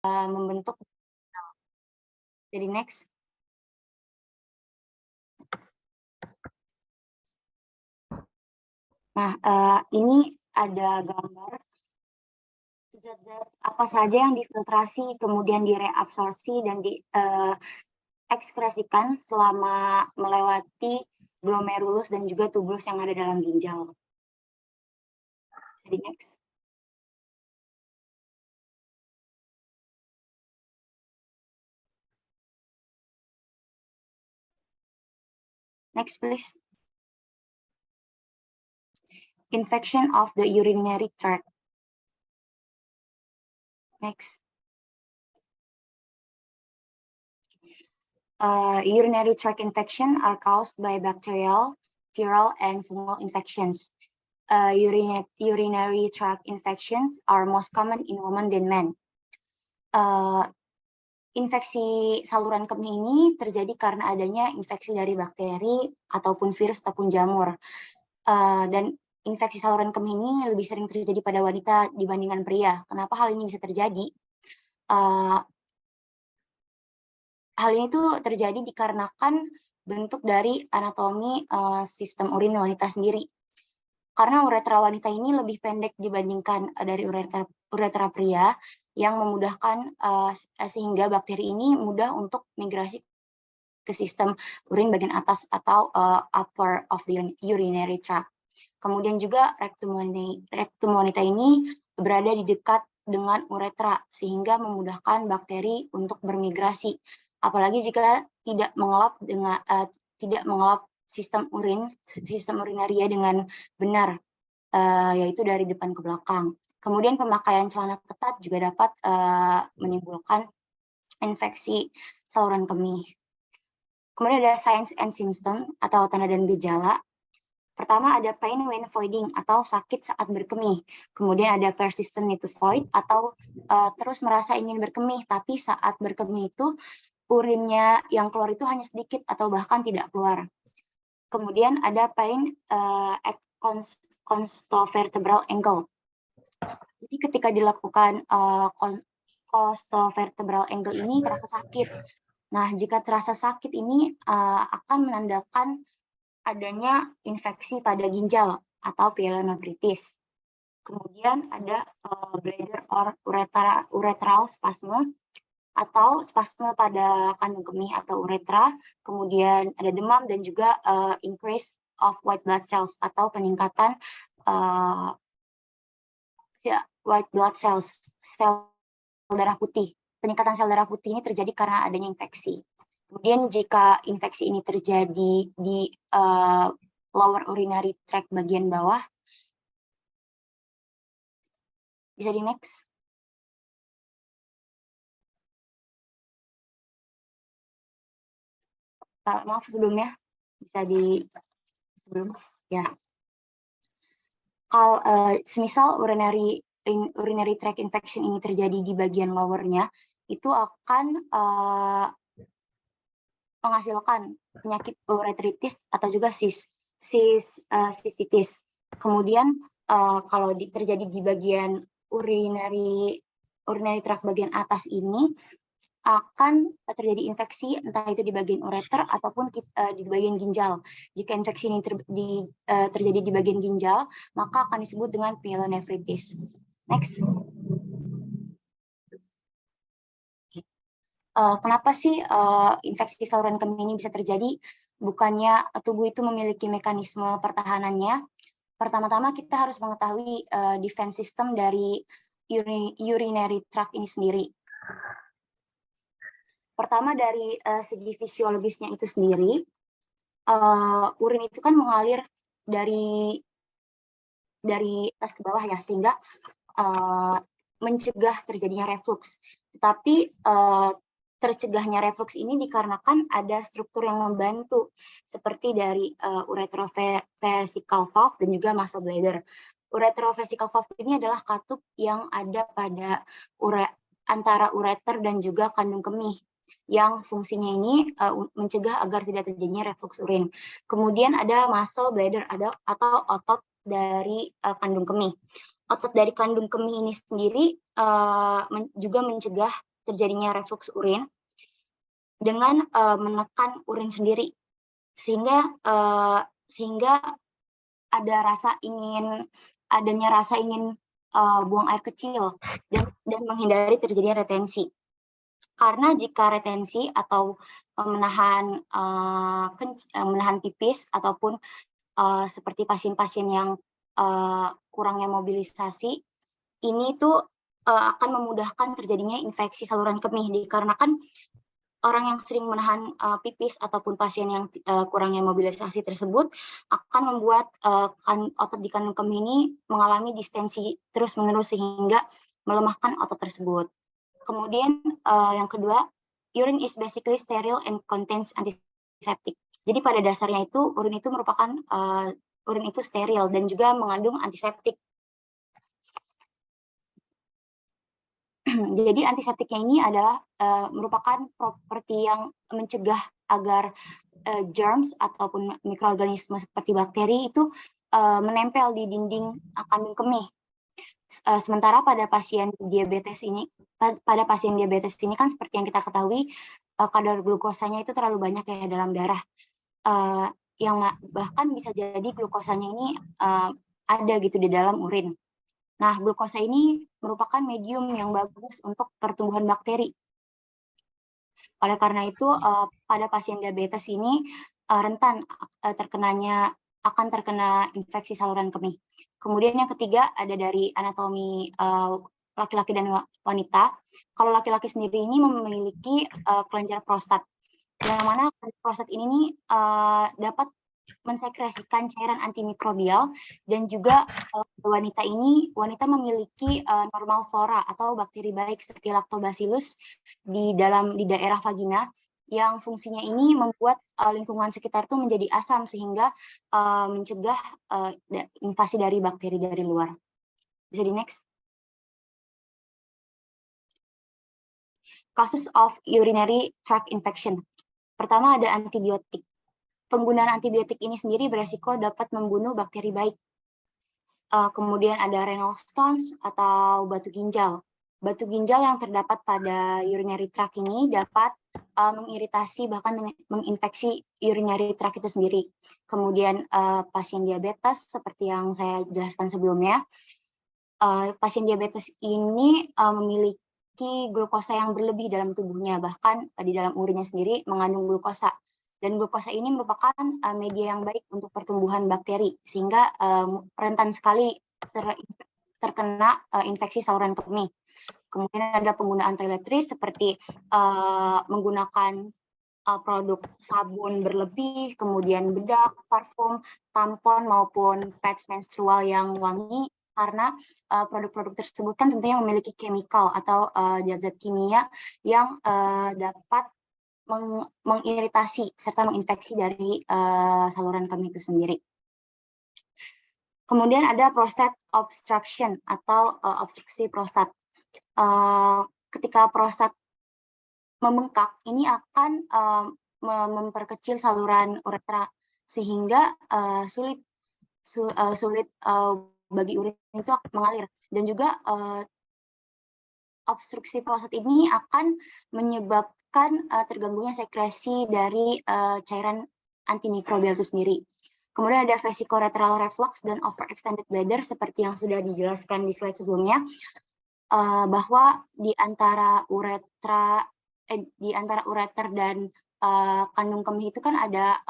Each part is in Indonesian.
membentuk. Jadi next. Nah, ini ada gambar zat-zat apa saja yang difiltrasi, kemudian direabsorpsi dan diekskresikan selama melewati glomerulus dan juga tubulus yang ada dalam ginjal. Jadi next. Next, please. Infection of the urinary tract. Next. Urinary tract infection are caused by bacterial, viral, and fungal infections. Urinary tract infections are most common in women than men. Infeksi saluran kemih ini terjadi karena adanya infeksi dari bakteri ataupun virus ataupun jamur. Dan infeksi saluran kemih ini lebih sering terjadi pada wanita dibandingkan pria. Kenapa hal ini bisa terjadi? Hal ini tuh terjadi dikarenakan bentuk dari anatomi sistem urin wanita sendiri. Karena uretra wanita ini lebih pendek dibandingkan dari uretra pria, yang memudahkan sehingga bakteri ini mudah untuk migrasi ke sistem urin bagian atas atau upper of the urinary tract. Kemudian juga rektum wanita ini berada di dekat dengan uretra sehingga memudahkan bakteri untuk bermigrasi. Apalagi jika tidak mengelap sistem urinaria dengan benar, yaitu dari depan ke belakang. Kemudian pemakaian celana ketat juga dapat menimbulkan infeksi saluran kemih. Kemudian ada signs and symptoms atau tanda dan gejala. Pertama ada pain when voiding atau sakit saat berkemih. Kemudian ada persistent need to void atau terus merasa ingin berkemih, tapi saat berkemih itu urinnya yang keluar itu hanya sedikit atau bahkan tidak keluar. Kemudian ada pain at costovertebral angle. Jadi ketika dilakukan costovertebral angle ini terasa sakit. Nah, jika terasa sakit ini akan menandakan adanya infeksi pada ginjal atau pyelonephritis. Kemudian ada bladder or urethral spasm atau spasme pada kandung kemih atau uretra. Kemudian ada demam dan juga increase of white blood cells atau peningkatan white blood cells, sel darah putih. Peningkatan sel darah putih ini terjadi karena adanya infeksi. Kemudian jika infeksi ini terjadi di lower urinary tract bagian bawah, bisa di next. Maaf sebelumnya, bisa di sebelum ya. Kalau semisal urinary tract infection ini terjadi di bagian lowernya, itu akan menghasilkan penyakit uretritis atau juga cystitis. Kemudian kalau terjadi di bagian urinary tract bagian atas ini akan terjadi infeksi entah itu di bagian ureter ataupun di bagian ginjal. Jika infeksi ini terjadi di bagian ginjal, maka akan disebut dengan pyelonephritis. Next. Kenapa sih infeksi saluran kemih ini bisa terjadi? Bukannya tubuh itu memiliki mekanisme pertahanannya. Pertama-tama kita harus mengetahui defense system dari urinary tract ini sendiri. Pertama dari segi fisiologisnya itu sendiri, urin itu kan mengalir dari atas ke bawah ya, sehingga mencegah terjadinya reflux. Tetapi tercegahnya reflux ini dikarenakan ada struktur yang membantu, seperti dari uretrovesical valve dan juga muscle bladder. Uretrovesical valve ini adalah katup yang ada pada antara ureter dan juga kandung kemih, yang fungsinya ini mencegah agar tidak terjadinya reflux urin. Kemudian ada muscle bladder atau otot dari kandung kemih. Otot dari kandung kemih ini sendiri juga mencegah terjadinya reflux urin dengan menekan urin sendiri, sehingga adanya rasa ingin buang air kecil dan menghindari terjadinya retensi. Karena jika retensi atau menahan pipis ataupun seperti pasien-pasien yang kurangnya mobilisasi, ini tuh akan memudahkan terjadinya infeksi saluran kemih, dikarenakan orang yang sering menahan pipis ataupun pasien yang kurangnya mobilisasi tersebut akan membuat otot di kandung kemih ini mengalami distensi terus-menerus sehingga melemahkan otot tersebut. Kemudian yang kedua, urine is basically sterile and contains antiseptic. Jadi pada dasarnya itu urin itu steril dan juga mengandung antiseptik. Jadi antiseptiknya ini adalah merupakan properti yang mencegah agar germs ataupun mikroorganisme seperti bakteri itu menempel di dinding kandung kemih. Sementara pada pasien diabetes ini kan seperti yang kita ketahui kadar glukosanya itu terlalu banyak ya dalam darah, yang bahkan bisa jadi glukosanya ini ada gitu di dalam urin. Nah, glukosa ini merupakan medium yang bagus untuk pertumbuhan bakteri. Oleh karena itu, pada pasien diabetes ini rentan akan terkena infeksi saluran kemih. Kemudian yang ketiga ada dari anatomi laki-laki dan wanita. Kalau laki-laki sendiri ini memiliki kelenjar prostat, yang mana prostat ini nih dapat mensekresikan cairan antimikrobial, dan juga wanita memiliki normal flora atau bakteri baik seperti lactobacillus di daerah vagina, yang fungsinya ini membuat lingkungan sekitar itu menjadi asam sehingga mencegah invasi dari bakteri dari luar. Bisa di next. Causes of urinary tract infection. Pertama ada antibiotik. Penggunaan antibiotik ini sendiri beresiko dapat membunuh bakteri baik. Kemudian ada renal stones atau batu ginjal. Batu ginjal yang terdapat pada urinary tract ini dapat mengiritasi bahkan menginfeksi urinary tract itu sendiri. Kemudian pasien diabetes seperti yang saya jelaskan sebelumnya, pasien diabetes ini memiliki glukosa yang berlebih dalam tubuhnya, bahkan di dalam urinnya sendiri mengandung glukosa. Dan glukosa ini merupakan media yang baik untuk pertumbuhan bakteri, sehingga rentan sekali terkena infeksi saluran kemih. Kemudian ada penggunaan toiletries seperti menggunakan produk sabun berlebih, kemudian bedak, parfum, tampon, maupun pads menstrual yang wangi, karena produk-produk tersebut kan tentunya memiliki chemical atau zat-zat kimia yang dapat mengiritasi serta menginfeksi dari saluran kemih itu sendiri. Kemudian ada prostate obstruction atau obstruksi prostat. Ketika prostat membengkak, ini akan memperkecil saluran uretra sehingga sulit bagi urin itu mengalir. Dan juga obstruksi prostat ini akan menyebabkan terganggunya sekresi dari cairan antimikrobial itu sendiri. Kemudian ada vesicoureteral reflux dan overextended bladder seperti yang sudah dijelaskan di slide sebelumnya, bahwa di antara ureter dan kandung kemih itu kan ada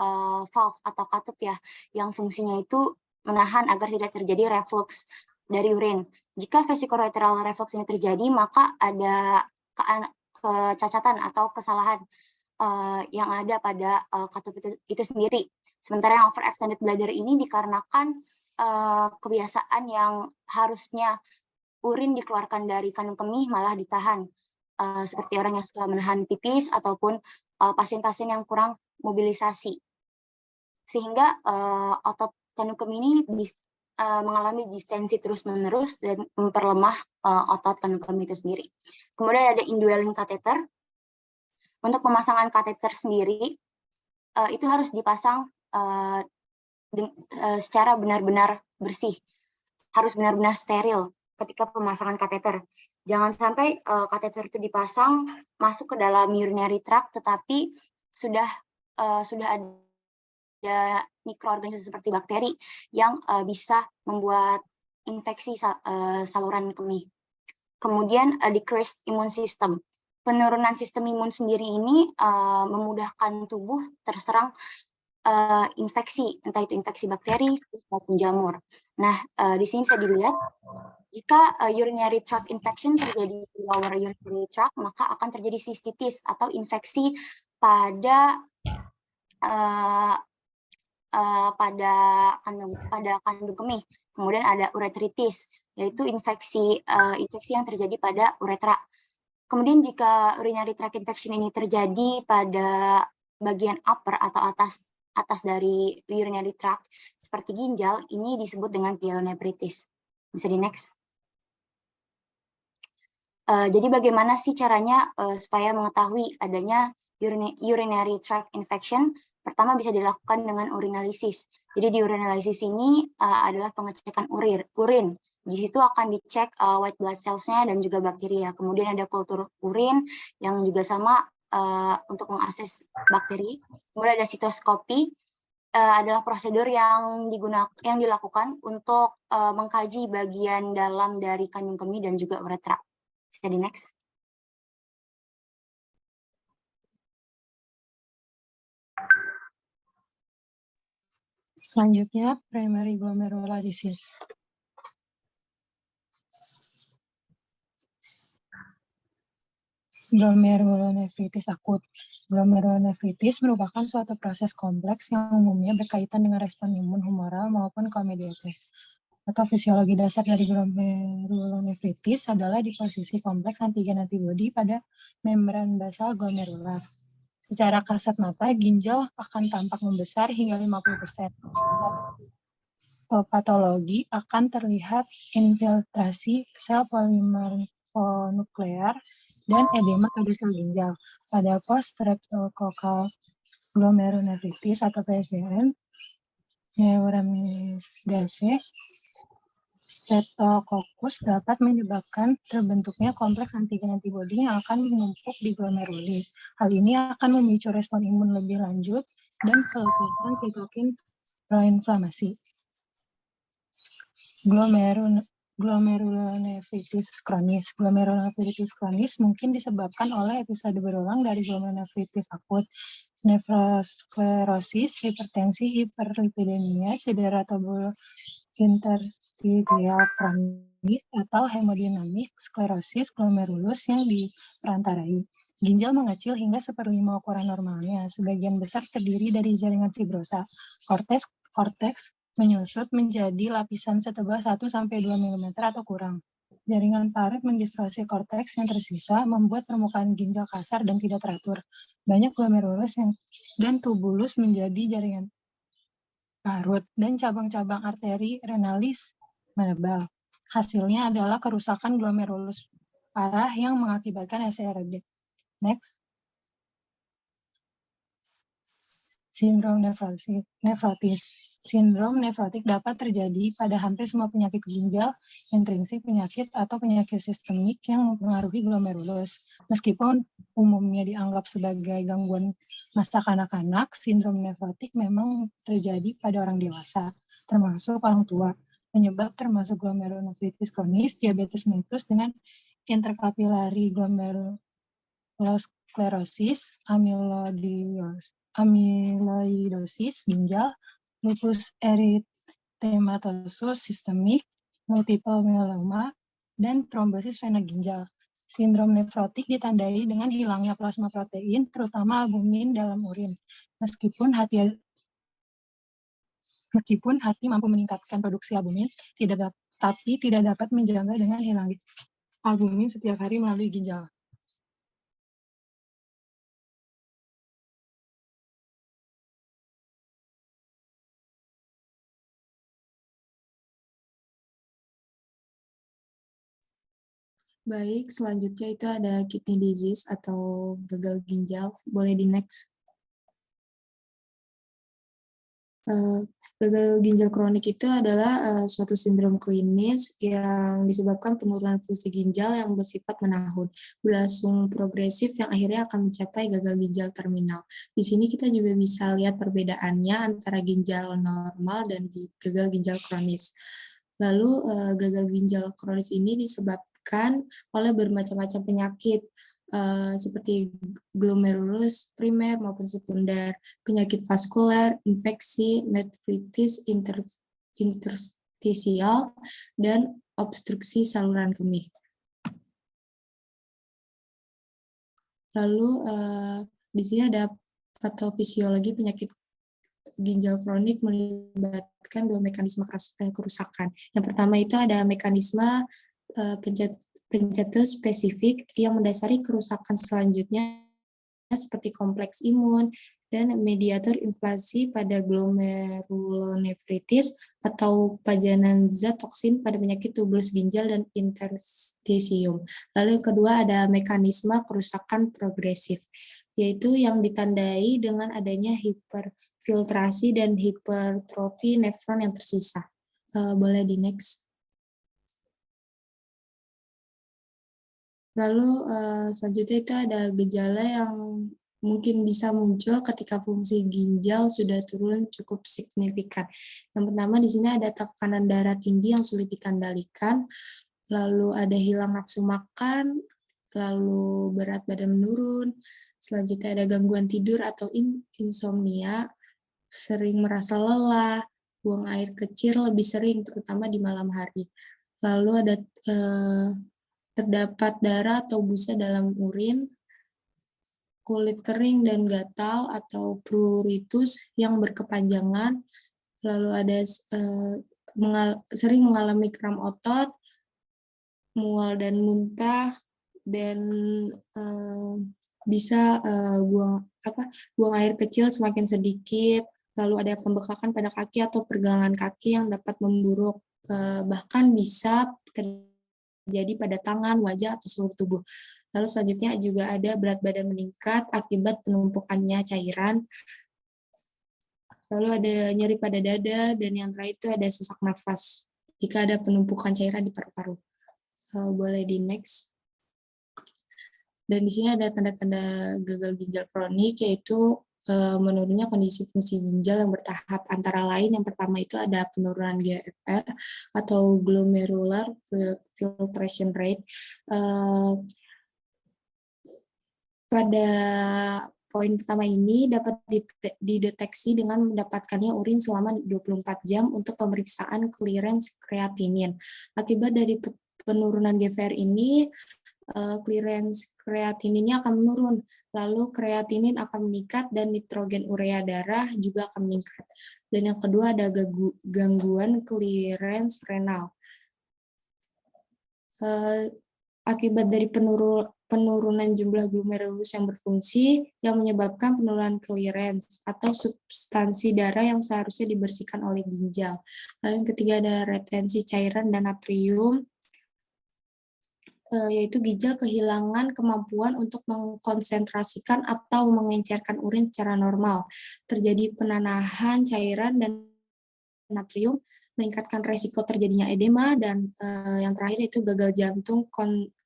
valve atau katup ya, yang fungsinya itu menahan agar tidak terjadi reflux dari urin. Jika vesicoureteral reflux ini terjadi, maka ada kecacatan atau kesalahan yang ada pada katup itu sendiri. Sementara yang overextended bladder ini dikarenakan kebiasaan yang harusnya urin dikeluarkan dari kandung kemih malah ditahan, seperti orang yang suka menahan pipis ataupun pasien-pasien yang kurang mobilisasi, sehingga otot kandung kemih ini mengalami distensi terus-menerus dan memperlemah otot kandung kemih itu sendiri. Kemudian ada indwelling catheter. Untuk pemasangan kateter sendiri, itu harus dipasang secara benar-benar bersih, harus benar-benar steril ketika pemasangan kateter. Jangan sampai kateter itu dipasang masuk ke dalam urinary tract, tetapi sudah ada mikroorganisme seperti bakteri yang bisa membuat infeksi saluran kemih. Kemudian decreased immune system. Penurunan sistem imun sendiri ini memudahkan tubuh terserang infeksi, entah itu infeksi bakteri maupun jamur. Nah, di sini bisa dilihat jika urinary tract infection terjadi di lower urinary tract, maka akan terjadi sistitis atau infeksi pada kandung kemih. Kemudian ada uretritis, yaitu infeksi yang terjadi pada uretra. Kemudian jika urinary tract infection ini terjadi pada bagian upper atau atas dari urinary tract seperti ginjal, ini disebut dengan pyelonephritis. Bisa di next. Jadi bagaimana sih caranya supaya mengetahui adanya urinary tract infection? Pertama bisa dilakukan dengan urinalisis. Jadi di urinalisis ini adalah pengecekan urin. Di situ akan dicek white blood cells-nya dan juga bakteria. Kemudian ada kultur urin yang juga sama untuk mengakses bakteri. Kemudian ada sitoskopi, adalah prosedur yang dilakukan untuk mengkaji bagian dalam dari kandung kemih dan juga uretra. Bisa di next. Selanjutnya, primary glomerular disease. Glomerulonefritis akut. Glomerulonefritis merupakan suatu proses kompleks yang umumnya berkaitan dengan respon imun humoral maupun komediatif. Atau fisiologi dasar dari glomerulonefritis adalah di posisi kompleks antigen antibodi pada membran basal glomerular. Secara kasat mata, ginjal akan tampak membesar hingga 50%. Patologi akan terlihat infiltrasi sel polimerfonuklear dan edema pada sel ginjal. Pada post-streptococcal glomerulonefritis atau PSGN, Neuraminidase, Streptococcus dapat menyebabkan terbentuknya kompleks antigen antibodi yang akan menumpuk di glomeruli. Hal ini akan memicu respon imun lebih lanjut dan pelepasan sitokin proinflamasi. Glomerulonefritis kronis. Glomerulonefritis kronis mungkin disebabkan oleh episode berulang dari glomerulonefritis akut, nefrosklerosis, hipertensi, hiperlipidemia, cedera tubular interstitial kronis, atau hemodinamik sklerosis glomerulus yang diperantarai. Ginjal mengecil hingga 1/5 ukuran normalnya. Sebagian besar terdiri dari jaringan fibrosa. Korteks menyusut menjadi lapisan setebal 1-2 mm atau kurang. Jaringan parut mendistorsi korteks yang tersisa, membuat permukaan ginjal kasar dan tidak teratur. Banyak glomerulus dan tubulus menjadi jaringan parut, dan cabang-cabang arteri renalis menebal. Hasilnya adalah kerusakan glomerulus parah yang mengakibatkan SCRD. Next. Sindrom nefrotis. Sindrom nefrotik dapat terjadi pada hampir semua penyakit ginjal, intrinsik penyakit, atau penyakit sistemik yang mempengaruhi glomerulus. Meskipun umumnya dianggap sebagai gangguan masa kanak-kanak, sindrom nefrotik memang terjadi pada orang dewasa, termasuk orang tua. Penyebab termasuk glomerulonefritis kronis, diabetes mellitus dengan interkapilari glomerulosklerosis, amyloidosis ginjal, lupus eritematosus sistemik, multiple myeloma, dan trombosis vena ginjal. Sindrom nefrotik ditandai dengan hilangnya plasma protein, terutama albumin dalam urin. Meskipun hati mampu meningkatkan produksi albumin, tapi tidak dapat menjaga dengan hilangnya albumin setiap hari melalui ginjal. Baik, selanjutnya itu ada kidney disease atau gagal ginjal. Boleh di next. Gagal ginjal kronik itu adalah suatu sindrom klinis yang disebabkan penurunan fungsi ginjal yang bersifat menahun, berlangsung progresif yang akhirnya akan mencapai gagal ginjal terminal. Di sini kita juga bisa lihat perbedaannya antara ginjal normal dan gagal ginjal kronis. Lalu gagal ginjal kronis ini disebabkan oleh bermacam-macam penyakit, seperti glomerulus primer maupun sekunder, penyakit vaskuler, infeksi, nefritis interstisial, dan obstruksi saluran kemih. Lalu di sini ada patofisiologi penyakit ginjal kronik melibatkan dua mekanisme kerusakan. Yang pertama itu ada mekanisme pencetus spesifik yang mendasari kerusakan selanjutnya seperti kompleks imun dan mediator inflamasi pada glomerulonefritis atau pajanan zat toksin pada penyakit tubulus ginjal dan interstisium. Lalu yang kedua ada mekanisme kerusakan progresif, yaitu yang ditandai dengan adanya hiperfiltrasi dan hipertrofi nefron yang tersisa. Boleh di next. Lalu selanjutnya itu ada gejala yang mungkin bisa muncul ketika fungsi ginjal sudah turun cukup signifikan. Yang pertama di sini ada tekanan darah tinggi yang sulit dikendalikan, lalu ada hilang nafsu makan, lalu berat badan menurun, selanjutnya ada gangguan tidur atau insomnia, sering merasa lelah, buang air kecil lebih sering terutama di malam hari. Lalu ada terdapat darah atau busa dalam urin, kulit kering dan gatal atau pruritus yang berkepanjangan, lalu ada sering mengalami kram otot, mual dan muntah, dan bisa buang air kecil semakin sedikit, lalu ada pembekakan pada kaki atau pergelangan kaki yang dapat memburuk, bahkan bisa terjadi pada tangan, wajah, atau seluruh tubuh. Lalu selanjutnya juga ada berat badan meningkat akibat penumpukannya cairan. Lalu ada nyeri pada dada, dan yang terakhir itu ada sesak nafas jika ada penumpukan cairan di paru-paru. Boleh di next. Dan di sini ada tanda-tanda gagal ginjal kronik, yaitu menurunnya kondisi fungsi ginjal yang bertahap, antara lain yang pertama itu ada penurunan GFR atau glomerular filtration rate. Pada poin pertama ini dapat dideteksi dengan mendapatkannya urin selama 24 jam untuk pemeriksaan clearance kreatinin. Akibat dari penurunan GFR ini, clearance kreatininnya akan menurun, lalu kreatinin akan meningkat dan nitrogen urea darah juga akan meningkat. Dan yang kedua ada gangguan clearance renal. Akibat dari penurunan jumlah glomerulus yang berfungsi yang menyebabkan penurunan clearance atau substansi darah yang seharusnya dibersihkan oleh ginjal. Lalu yang ketiga ada retensi cairan dan natrium, yaitu ginjal kehilangan kemampuan untuk mengkonsentrasikan atau mengencerkan urin secara normal. Terjadi penanahan cairan dan natrium, meningkatkan resiko terjadinya edema, dan yang terakhir itu gagal jantung,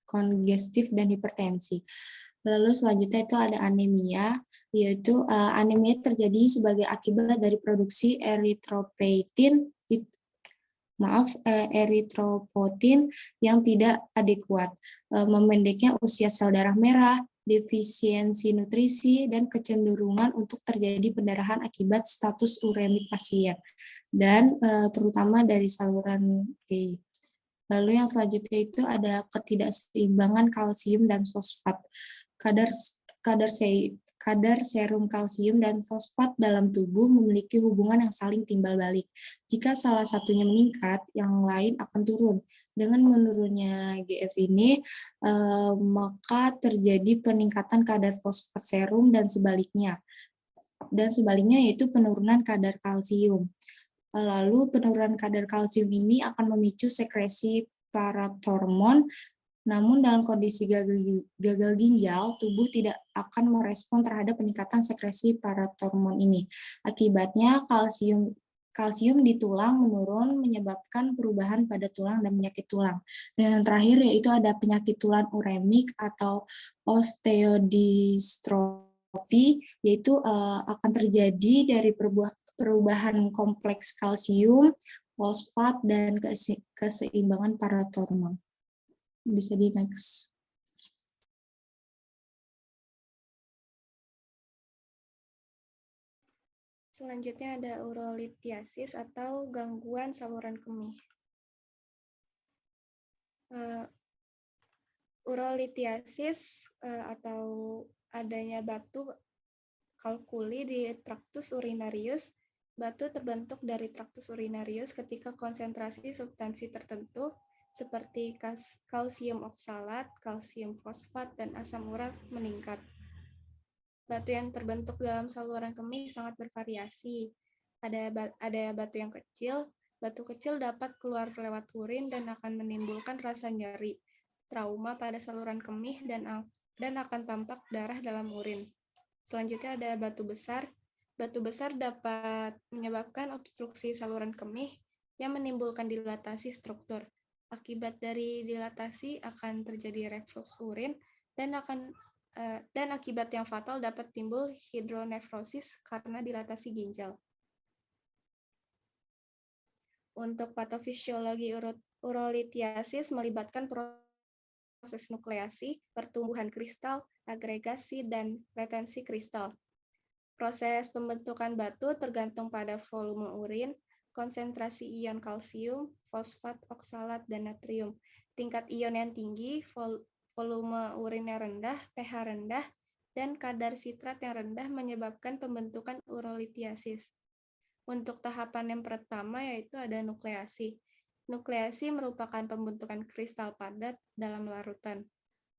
kongestif, dan hipertensi. Lalu selanjutnya itu ada anemia, yaitu anemia terjadi sebagai akibat dari produksi eritropoietin yang tidak adekuat, memendeknya usia sel darah merah, defisiensi nutrisi, dan kecenderungan untuk terjadi pendarahan akibat status uremik pasien, dan terutama dari saluran G. Lalu yang selanjutnya itu ada ketidakseimbangan kalsium dan fosfat. Kadar serum kalsium dan fosfat dalam tubuh memiliki hubungan yang saling timbal balik. Jika salah satunya meningkat, yang lain akan turun. Dengan menurunnya GF ini, maka terjadi peningkatan kadar fosfat serum dan sebaliknya. Dan sebaliknya yaitu penurunan kadar kalsium. Lalu penurunan kadar kalsium ini akan memicu sekresi parathormon. Namun dalam kondisi gagal ginjal, tubuh tidak akan merespon terhadap peningkatan sekresi parathormon ini. Akibatnya kalsium kalsium di tulang menurun menyebabkan perubahan pada tulang dan penyakit tulang. Dan yang terakhir yaitu ada penyakit tulang uremik atau osteodystrofi, yaitu akan terjadi dari perubahan kompleks kalsium, fosfat, dan keseimbangan paranormal. Bisa di next. Selanjutnya ada urolithiasis atau gangguan saluran kemih. Urolithiasis atau adanya batu kalkuli di traktus urinarius. Batu terbentuk dari traktus urinarius ketika konsentrasi substansi tertentu seperti kalsium oksalat, kalsium fosfat, dan asam urat meningkat. Batu yang terbentuk dalam saluran kemih sangat bervariasi. Ada batu yang kecil. Batu kecil dapat keluar lewat urin dan akan menimbulkan rasa nyeri, trauma pada saluran kemih, dan akan tampak darah dalam urin. Selanjutnya ada batu besar. Batu besar dapat menyebabkan obstruksi saluran kemih yang menimbulkan dilatasi struktur. Akibat dari dilatasi akan terjadi reflux urin dan akibat yang fatal dapat timbul hidronefrosis karena dilatasi ginjal. Untuk patofisiologi urolithiasis melibatkan proses nukleasi, pertumbuhan kristal, agregasi, dan retensi kristal. Proses pembentukan batu tergantung pada volume urin, konsentrasi ion kalsium, fosfat, oksalat, dan natrium. Tingkat ion yang tinggi, volume urinnya rendah, pH rendah, dan kadar sitrat yang rendah menyebabkan pembentukan urolithiasis. Untuk tahapan yang pertama yaitu ada nukleasi. Nukleasi merupakan pembentukan kristal padat dalam larutan.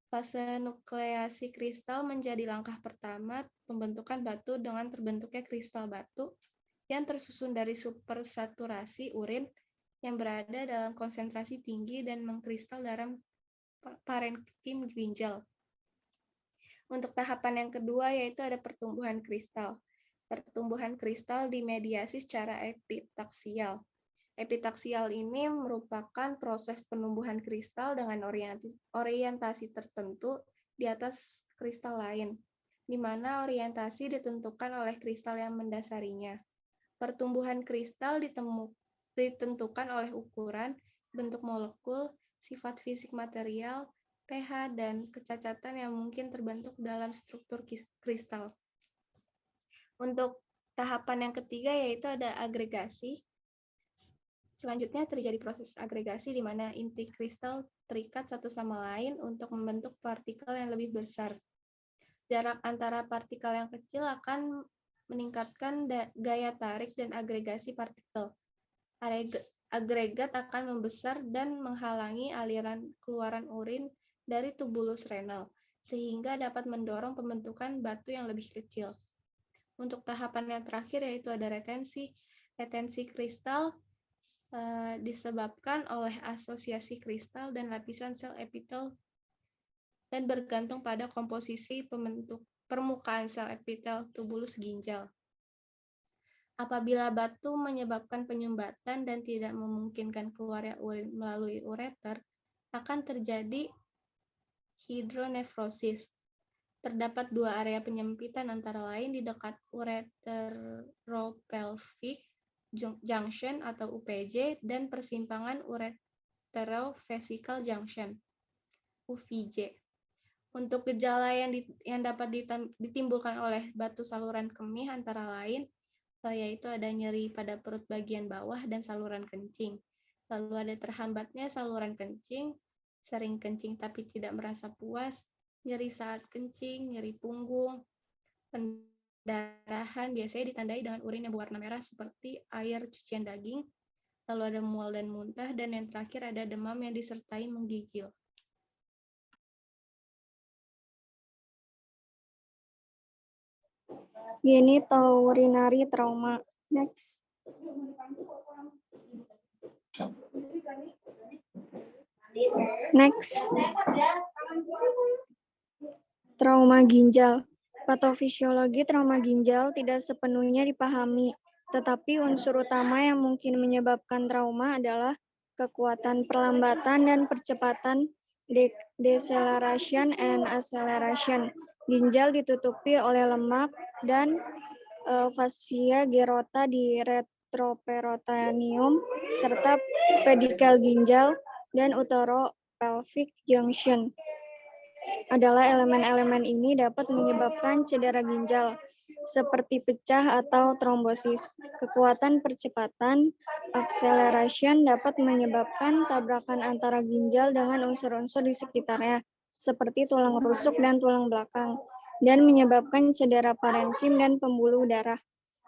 Fase nukleasi kristal menjadi langkah pertama pembentukan batu dengan terbentuknya kristal batu yang tersusun dari supersaturasi urin yang berada dalam konsentrasi tinggi dan mengkristal dalam parenkim ginjal. Untuk tahapan yang kedua yaitu ada pertumbuhan kristal. Pertumbuhan kristal dimediasi secara epitaksial. Epitaksial ini merupakan proses penumbuhan kristal dengan orientasi tertentu di atas kristal lain, di mana orientasi ditentukan oleh kristal yang mendasarinya. Pertumbuhan kristal ditentukan oleh ukuran, bentuk molekul, sifat fisik material, pH, dan kecacatan yang mungkin terbentuk dalam struktur kristal. Untuk tahapan yang ketiga yaitu ada agregasi. Selanjutnya terjadi proses agregasi di mana inti kristal terikat satu sama lain untuk membentuk partikel yang lebih besar. Jarak antara partikel yang kecil akan meningkatkan gaya tarik dan agregasi partikel. Agregat akan membesar dan menghalangi aliran keluaran urin dari tubulus renal, sehingga dapat mendorong pembentukan batu yang lebih kecil. Untuk tahapan yang terakhir yaitu ada retensi. Retensi kristal disebabkan oleh asosiasi kristal dan lapisan sel epitel dan bergantung pada komposisi permukaan sel epitel tubulus ginjal. Apabila batu menyebabkan penyumbatan dan tidak memungkinkan keluarnya urin melalui ureter, akan terjadi hidronefrosis. Terdapat dua area penyempitan antara lain di dekat ureteropelvic junction atau UPJ dan persimpangan ureterovesical junction UVJ. Untuk gejala yang dapat ditimbulkan oleh batu saluran kemih antara lain yaitu ada nyeri pada perut bagian bawah dan saluran kencing. Lalu ada terhambatnya saluran kencing, sering kencing tapi tidak merasa puas, nyeri saat kencing, nyeri punggung, pendarahan biasanya ditandai dengan urin yang berwarna merah seperti air cucian daging, lalu ada mual dan muntah, dan yang terakhir ada demam yang disertai menggigil. Genitourinary trauma. Next. Trauma ginjal. Patofisiologi trauma ginjal tidak sepenuhnya dipahami. Tetapi unsur utama yang mungkin menyebabkan trauma adalah kekuatan perlambatan dan percepatan deceleration and acceleration. Ginjal ditutupi oleh lemak dan fascia gerota di retroperitoneum serta pedikel ginjal dan uteropelvic junction. Adalah elemen-elemen ini dapat menyebabkan cedera ginjal seperti pecah atau trombosis. Kekuatan percepatan acceleration dapat menyebabkan tabrakan antara ginjal dengan unsur-unsur di sekitarnya, seperti tulang rusuk dan tulang belakang, dan menyebabkan cedera parenkim dan pembuluh darah.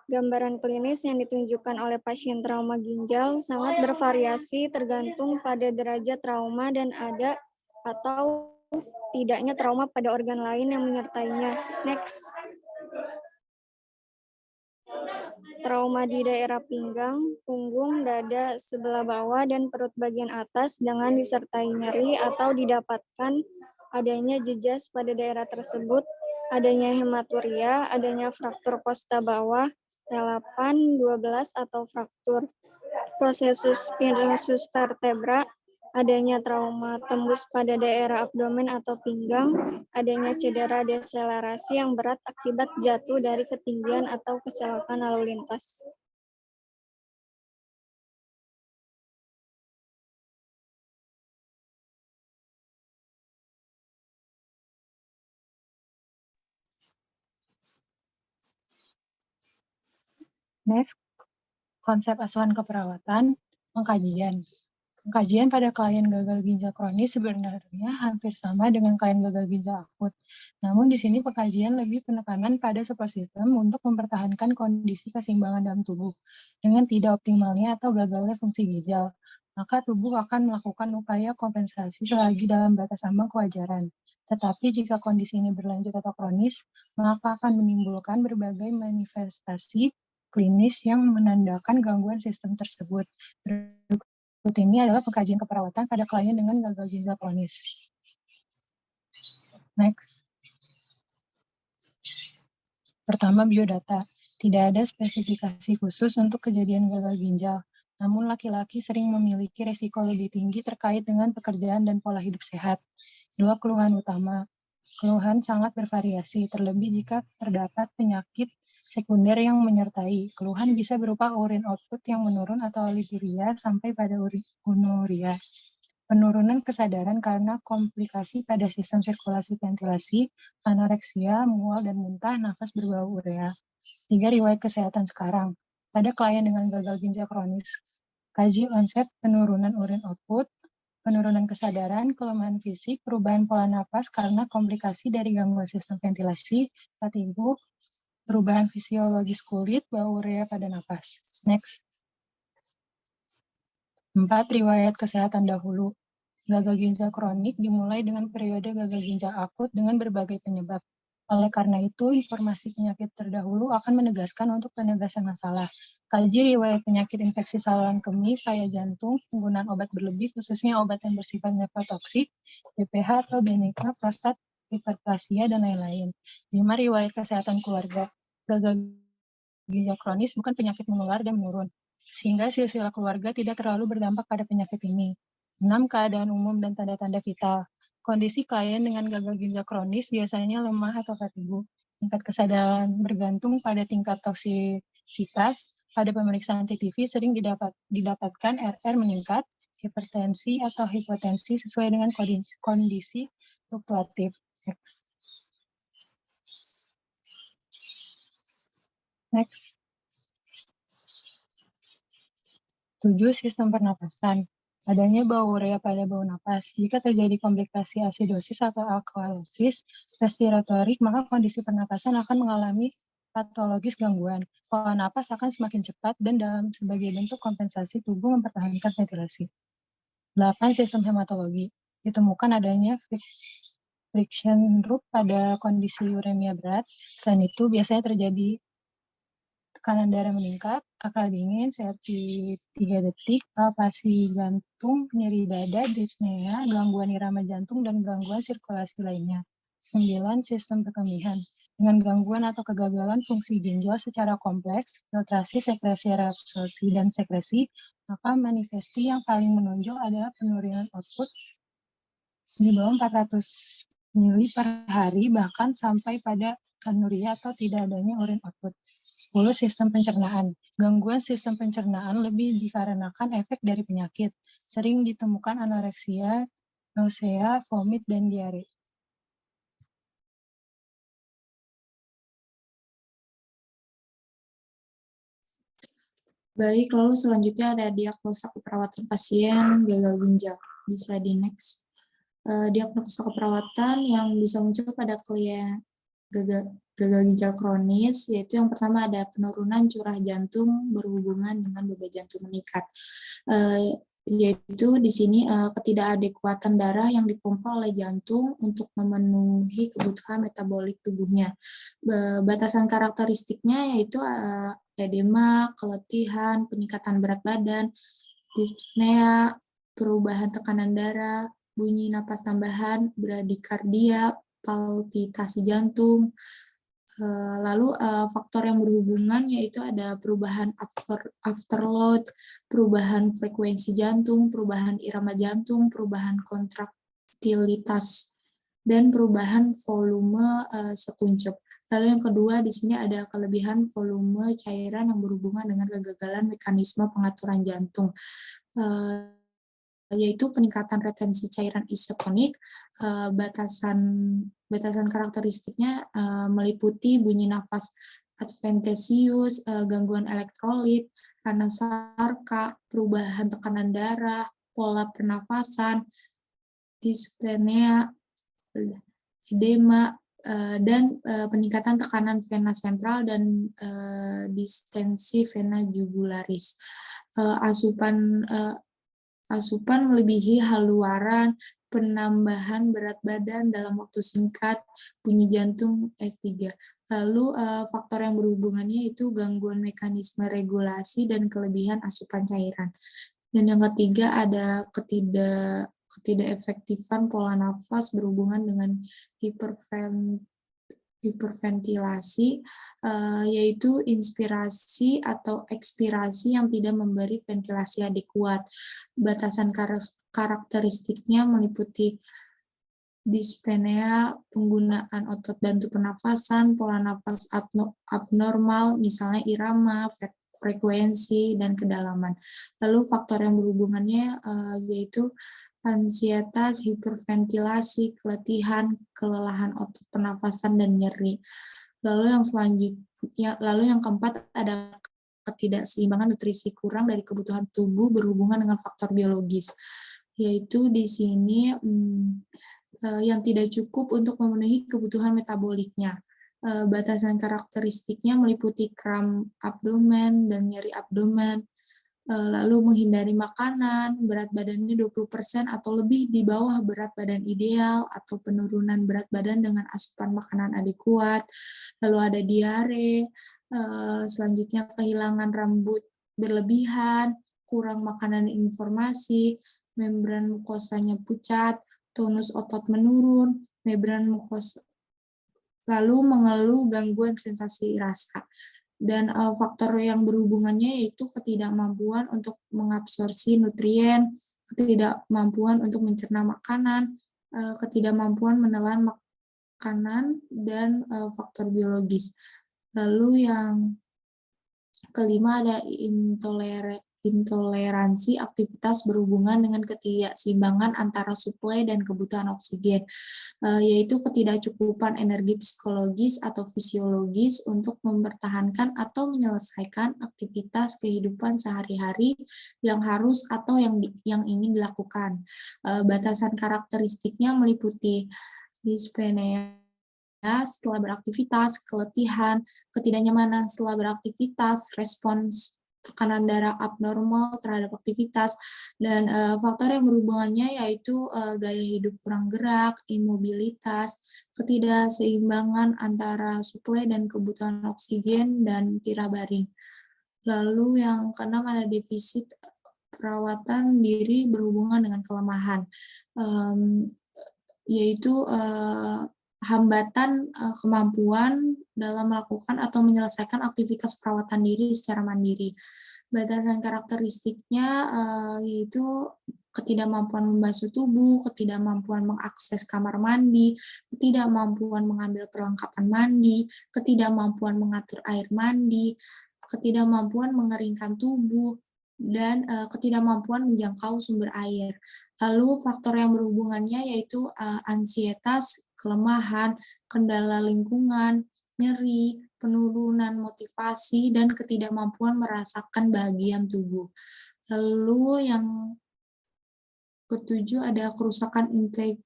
Gambaran klinis yang ditunjukkan oleh pasien trauma ginjal sangat bervariasi tergantung pada derajat trauma dan ada atau tidaknya trauma pada organ lain yang menyertainya. Next. Trauma di daerah pinggang, punggung, dada sebelah bawah, dan perut bagian atas dengan disertai nyeri atau didapatkan adanya jejas pada daerah tersebut, adanya hematuria, adanya fraktur kosta bawah, T8, 12 atau fraktur processus spinosus vertebra, adanya trauma tembus pada daerah abdomen atau pinggang, adanya cedera deselerasi yang berat akibat jatuh dari ketinggian atau kecelakaan lalu lintas. Next, konsep asuhan keperawatan, pengkajian. Pengkajian pada klien gagal ginjal kronis sebenarnya hampir sama dengan klien gagal ginjal akut. Namun di sini pengkajian lebih penekanan pada support system untuk mempertahankan kondisi keseimbangan dalam tubuh. Dengan tidak optimalnya atau gagalnya fungsi ginjal, maka tubuh akan melakukan upaya kompensasi selagi dalam batas ambang kewajaran. Tetapi jika kondisi ini berlanjut atau kronis, maka akan menimbulkan berbagai manifestasi klinis yang menandakan gangguan sistem tersebut. Berikut ini adalah pengkajian keperawatan pada klien dengan gagal ginjal kronis. Next. Pertama, biodata. Tidak ada spesifikasi khusus untuk kejadian gagal ginjal, namun laki-laki sering memiliki resiko lebih tinggi terkait dengan pekerjaan dan pola hidup sehat. 2 keluhan utama. Keluhan sangat bervariasi, terlebih jika terdapat penyakit sekunder yang menyertai. Keluhan bisa berupa urine output yang menurun atau oliguria sampai pada urinoria. Penurunan kesadaran karena komplikasi pada sistem sirkulasi ventilasi, anoreksia, mual dan muntah, nafas berbau urea. 3 riwayat kesehatan sekarang. Pada klien dengan gagal ginjal kronis, kaji onset penurunan urine output, penurunan kesadaran, kelemahan fisik, perubahan pola napas karena komplikasi dari gangguan sistem ventilasi, fatigue, perubahan fisiologis kulit, bau urea pada napas. Next. 4 riwayat kesehatan dahulu. Gagal ginjal kronik dimulai dengan periode gagal ginjal akut dengan berbagai penyebab. Oleh karena itu, informasi penyakit terdahulu akan menegaskan untuk penegasan masalah. Kaji riwayat penyakit infeksi saluran kemih, kayak jantung, penggunaan obat berlebih, khususnya obat yang bersifat nephrotoksik, BPH atau benigna, prostat, hiperplasia, dan lain-lain. 5 riwayat kesehatan keluarga. Gagal ginjal kronis bukan penyakit menular dan menurun, sehingga silsilah keluarga tidak terlalu berdampak pada penyakit ini. 6 keadaan umum dan tanda-tanda vital. Kondisi klien dengan gagal ginjal kronis biasanya lemah atau fatigue. Tingkat kesadaran bergantung pada tingkat toksisitas. Pada pemeriksaan TTV sering didapatkan RR meningkat, hipertensi atau hipotensi sesuai dengan kondisi fluktuatif. Next. 7. Sistem pernapasan. Adanya bau urea pada bau napas. Jika terjadi komplikasi asidosis atau alkalosis respiratorik, maka kondisi pernapasan akan mengalami patologis gangguan. Pola napas akan semakin cepat dan dalam sebagai bentuk kompensasi tubuh mempertahankan ventilasi. 8. Sistem hematologi. Ditemukan adanya friction loop pada kondisi uremia berat. Selain itu, biasanya terjadi tekanan darah meningkat, akal dingin, CRP 3 detik, palpasi jantung, nyeri dada, dyspnea, gangguan irama jantung, dan gangguan sirkulasi lainnya. 9. Sistem perkembihan. dengan gangguan atau kegagalan fungsi ginjal secara kompleks, filtrasi, sekresi, reabsorpsi, dan sekresi, maka manifesti yang paling menonjol adalah penurunan output di bawah 400 mili per hari, bahkan sampai pada anuria atau tidak adanya urin output. 10. Sistem pencernaan. Gangguan sistem pencernaan lebih dikarenakan efek dari penyakit. Sering ditemukan anoreksia, nausea, vomit, dan diare. Baik, lalu selanjutnya ada diagnosa keperawatan pasien gagal ginjal. Bisa di next. Diagnosa keperawatan yang bisa muncul pada klien gagal ginjal kronis, yaitu yang pertama ada penurunan curah jantung berhubungan dengan beban jantung meningkat. Yaitu di sini ketidakadekuatan darah yang dipompa oleh jantung untuk memenuhi kebutuhan metabolik tubuhnya. Batasan karakteristiknya yaitu edema, keletihan, peningkatan berat badan, dyspnea, perubahan tekanan darah, bunyi napas tambahan, bradikardia, palpitasi jantung. Lalu faktor yang berhubungan yaitu ada perubahan afterload, perubahan frekuensi jantung, perubahan irama jantung, perubahan kontraktilitas, dan perubahan volume sekuncup. Lalu yang kedua di sini ada kelebihan volume cairan yang berhubungan dengan kegagalan mekanisme pengaturan jantung, yaitu peningkatan retensi cairan isotonik. Batasan karakteristiknya meliputi bunyi nafas adventisius, gangguan elektrolit, anasarka, perubahan tekanan darah, pola pernafasan, dyspnea, edema, dan peningkatan tekanan vena sentral dan distensi vena jugularis. Asupan melebihi haluaran, penambahan berat badan dalam waktu singkat, bunyi jantung S3. Lalu faktor yang berhubungannya itu gangguan mekanisme regulasi dan kelebihan asupan cairan. Dan yang ketiga ada ketidakefektifan pola nafas berhubungan dengan hiperventilasi, yaitu inspirasi atau ekspirasi yang tidak memberi ventilasi adekuat. Batasan karakteristiknya meliputi dyspnea, penggunaan otot bantu pernafasan, pola nafas abnormal, misalnya irama, frekuensi, dan kedalaman. Lalu faktor yang berhubungannya yaitu ansietas, hiperventilasi, keletihan, kelelahan otot pernafasan, dan nyeri. Lalu yang keempat ada ketidakseimbangan nutrisi kurang dari kebutuhan tubuh berhubungan dengan faktor biologis, yaitu di sini yang tidak cukup untuk memenuhi kebutuhan metaboliknya. Batasan karakteristiknya meliputi kram abdomen dan nyeri abdomen, lalu menghindari makanan, berat badannya 20% atau lebih di bawah berat badan ideal, atau penurunan berat badan dengan asupan makanan adekuat, lalu ada diare, selanjutnya kehilangan rambut berlebihan, kurang makanan informasi, membran mukosanya pucat, tonus otot menurun, membran mukosa, lalu mengeluh gangguan sensasi rasa. Dan faktor yang berhubungannya yaitu ketidakmampuan untuk mengabsorpsi nutrien, ketidakmampuan untuk mencerna makanan, ketidakmampuan menelan makanan, dan faktor biologis. Lalu yang kelima ada intoleransi aktivitas berhubungan dengan ketidakseimbangan antara suplai dan kebutuhan oksigen, yaitu ketidakcukupan energi psikologis atau fisiologis untuk mempertahankan atau menyelesaikan aktivitas kehidupan sehari-hari yang harus atau yang ingin dilakukan. Batasan karakteristiknya meliputi dyspnea setelah beraktivitas, keletihan, ketidaknyamanan setelah beraktivitas, respons tekanan darah abnormal terhadap aktivitas, dan faktor yang berhubungannya yaitu gaya hidup kurang gerak, imobilitas, ketidakseimbangan antara suplai dan kebutuhan oksigen, dan tirah baring. Lalu yang keenam ada defisit perawatan diri berhubungan dengan kelemahan, yaitu hambatan kemampuan dalam melakukan atau menyelesaikan aktivitas perawatan diri secara mandiri. Batasan karakteristiknya yaitu ketidakmampuan membasuh tubuh, ketidakmampuan mengakses kamar mandi, ketidakmampuan mengambil perlengkapan mandi, ketidakmampuan mengatur air mandi, ketidakmampuan mengeringkan tubuh, dan ketidakmampuan menjangkau sumber air. Lalu faktor yang berhubungannya yaitu ansietas, kelemahan, kendala lingkungan, nyeri, penurunan motivasi, dan ketidakmampuan merasakan bagian tubuh. Lalu yang ketujuh ada kerusakan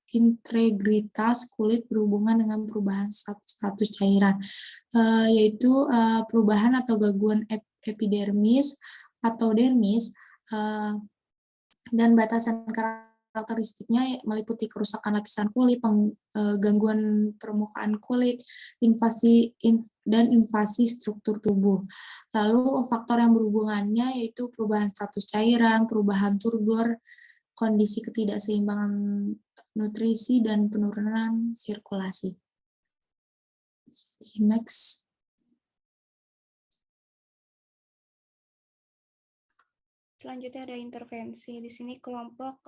integritas kulit berhubungan dengan perubahan status cairan, yaitu perubahan atau gangguan epidermis atau dermis, dan batasan karakteristiknya meliputi kerusakan lapisan kulit, gangguan permukaan kulit, dan invasi struktur tubuh. Lalu faktor yang berhubungannya yaitu perubahan status cairan, perubahan turgor, kondisi ketidakseimbangan nutrisi, dan penurunan sirkulasi. Next. Selanjutnya ada intervensi. Di sini kelompok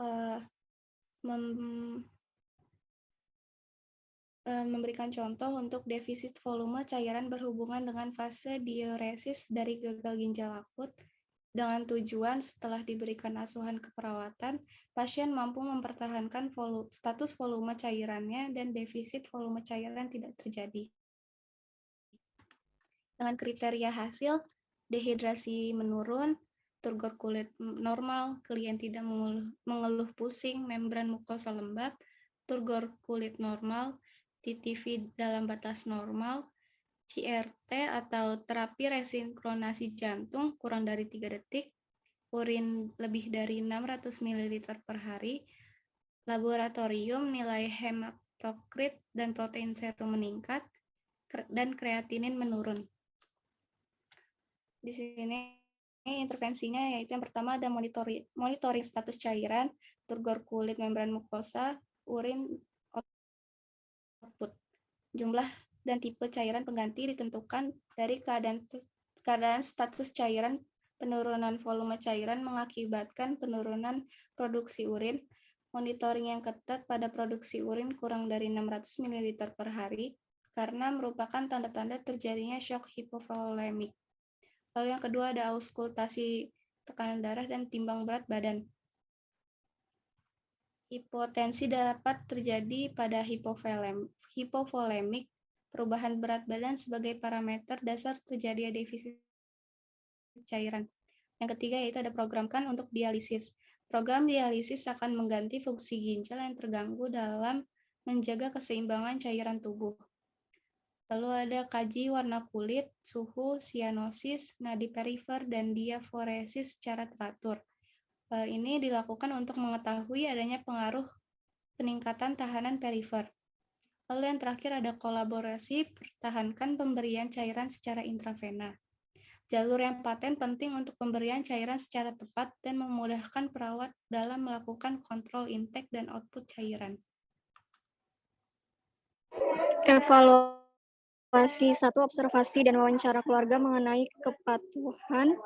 memberikan contoh untuk defisit volume cairan berhubungan dengan fase diuresis dari gagal ginjal akut, dengan tujuan setelah diberikan asuhan keperawatan, pasien mampu mempertahankan status volume cairannya dan defisit volume cairan tidak terjadi. Dengan kriteria hasil, dehidrasi menurun, turgor kulit normal, klien tidak mengeluh pusing, membran mukosa lembab, turgor kulit normal, TTV dalam batas normal, CRT atau terapi resinkronasi jantung kurang dari 3 detik, urin lebih dari 600 ml per hari, laboratorium nilai hematokrit dan protein serum meningkat, dan kreatinin menurun. Di sini intervensinya yaitu yang pertama ada monitoring status cairan, turgor kulit membran mukosa, urin output. Jumlah dan tipe cairan pengganti ditentukan dari keadaan status cairan. Penurunan volume cairan mengakibatkan penurunan produksi urin. Monitoring yang ketat pada produksi urin kurang dari 600 ml per hari karena merupakan tanda-tanda terjadinya shock hipovolemik. Lalu yang kedua ada auskultasi tekanan darah dan timbang berat badan. Hipotensi dapat terjadi pada hipovolemik, perubahan berat badan sebagai parameter dasar terjadinya defisit cairan. Yang ketiga yaitu ada programkan untuk dialisis. Program dialisis akan mengganti fungsi ginjal yang terganggu dalam menjaga keseimbangan cairan tubuh. Lalu ada kaji warna kulit, suhu, sianosis, nadi perifer, dan diaforesis secara teratur. Ini dilakukan untuk mengetahui adanya pengaruh peningkatan tahanan perifer. Lalu yang terakhir ada kolaborasi, pertahankan pemberian cairan secara intravena. Jalur yang paten penting untuk pemberian cairan secara tepat dan memudahkan perawat dalam melakukan kontrol intake dan output cairan. Evaluasi 1, observasi dan wawancara keluarga mengenai kepatuhan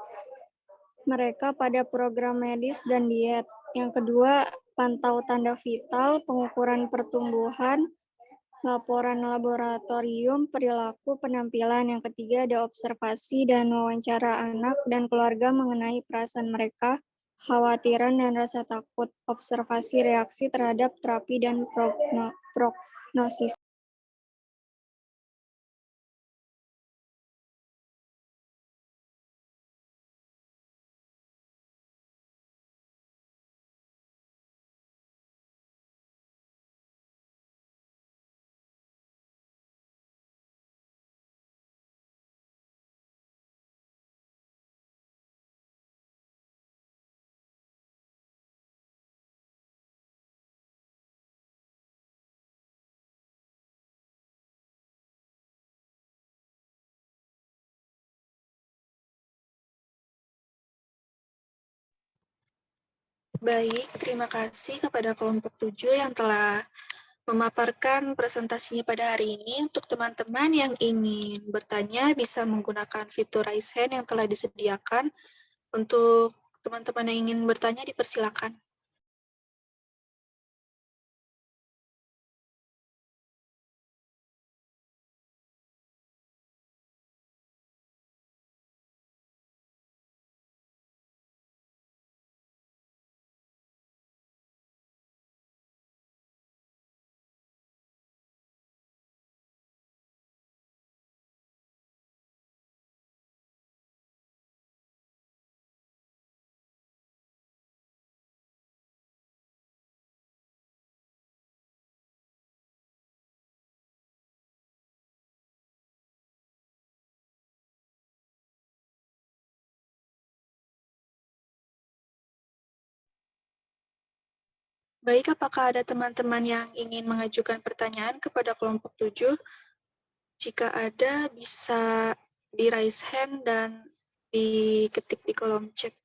mereka pada program medis dan diet. Yang kedua, pantau tanda vital, pengukuran pertumbuhan, laporan laboratorium, perilaku, penampilan. Yang ketiga ada observasi dan wawancara anak dan keluarga mengenai perasaan mereka, khawatiran dan rasa takut, observasi reaksi terhadap terapi dan prognosis. Baik, terima kasih kepada kelompok 7 yang telah memaparkan presentasinya pada hari ini. Untuk teman-teman yang ingin bertanya bisa menggunakan fitur raise hand yang telah disediakan. Untuk teman-teman yang ingin bertanya dipersilakan. Baik, apakah ada teman-teman yang ingin mengajukan pertanyaan kepada kelompok 7? Jika ada, bisa di raise hand dan diketik di kolom chat.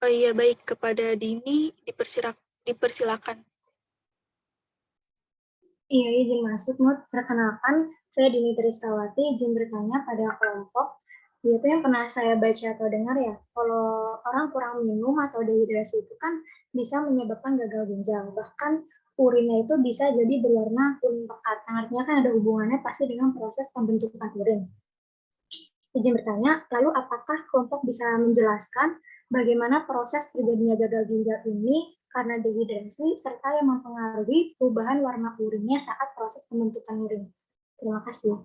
Oh iya, baik. Kepada Dini, dipersilakan. Iya, izin masuk, Mut. Perkenalkan, saya Dini Tristawati, izin bertanya pada kelompok. Itu yang pernah saya baca atau dengar ya, kalau orang kurang minum atau dehidrasi itu kan bisa menyebabkan gagal ginjal. Bahkan urinnya itu bisa jadi berwarna kuning pekat. Artinya kan ada hubungannya pasti dengan proses pembentukan urin. Izin bertanya, lalu apakah kelompok bisa menjelaskan bagaimana proses terjadinya gagal ginjal ini karena dehidrasi serta yang mempengaruhi perubahan warna urinnya saat proses pembentukan urin? Terima kasih.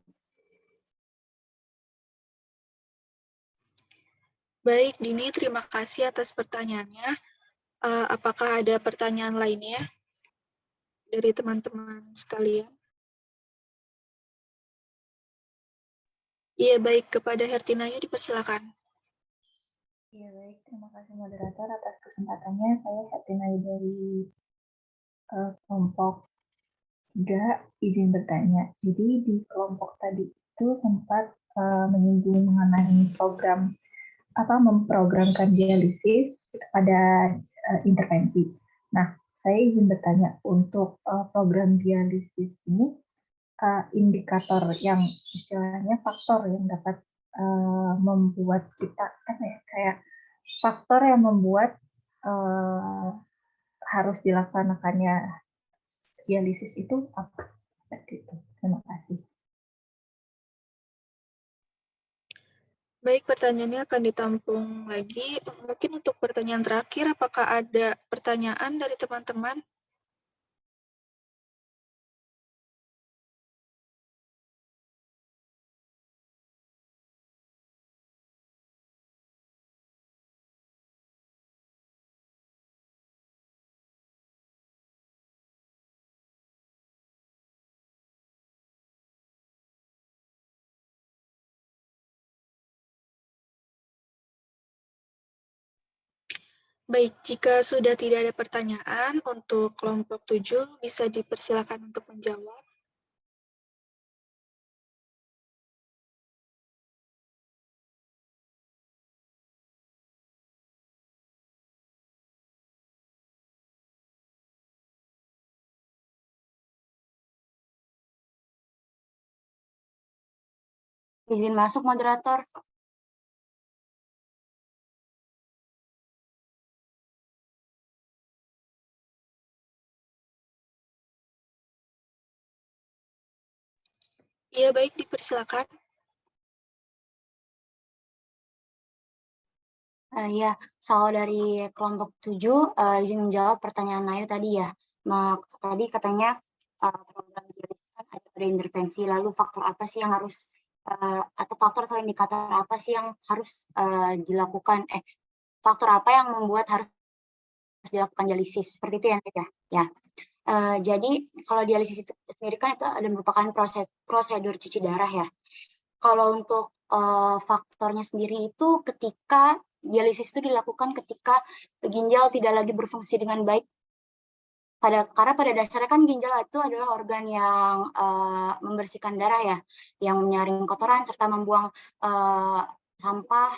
Baik, Dini, terima kasih atas pertanyaannya. Apakah ada pertanyaan lainnya dari teman-teman sekalian? Iya, baik. Kepada Hertinayu dipersilakan. Iya, baik. Terima kasih moderator atas kesempatannya. Saya Hertinayu dari kelompok 3, izin bertanya. Jadi di kelompok tadi itu sempat menyinggung mengenai memprogramkan dialisis pada intervensi. Nah, saya izin bertanya untuk program dialisis ini indikator yang istilahnya faktor yang dapat membuat kita faktor yang membuat harus dilaksanakannya dialisis itu apa? Seperti itu. Terima kasih. Baik, pertanyaannya akan ditampung lagi. Mungkin untuk pertanyaan terakhir, apakah ada pertanyaan dari teman-teman? Baik, jika sudah tidak ada pertanyaan, untuk kelompok 7 bisa dipersilakan untuk menjawab. Izin masuk, moderator. Iya, baik, dipersilakan. Ya, kalau dari kelompok 7, izin menjawab pertanyaan Nayu tadi ya. Nah, tadi katanya program dialisis kan ada intervensi, lalu faktor apa sih yang harus, atau faktor atau indikator apa sih yang harus dilakukan, faktor apa yang membuat harus dilakukan dialisis, seperti itu ya, ya. Jadi kalau dialisis itu sendiri kan itu ada merupakan prosedur cuci darah ya. Kalau untuk faktornya sendiri itu ketika dialisis itu dilakukan ketika ginjal tidak lagi berfungsi dengan baik. Karena pada dasarnya kan ginjal itu adalah organ yang membersihkan darah ya, yang menyaring kotoran serta membuang sampah,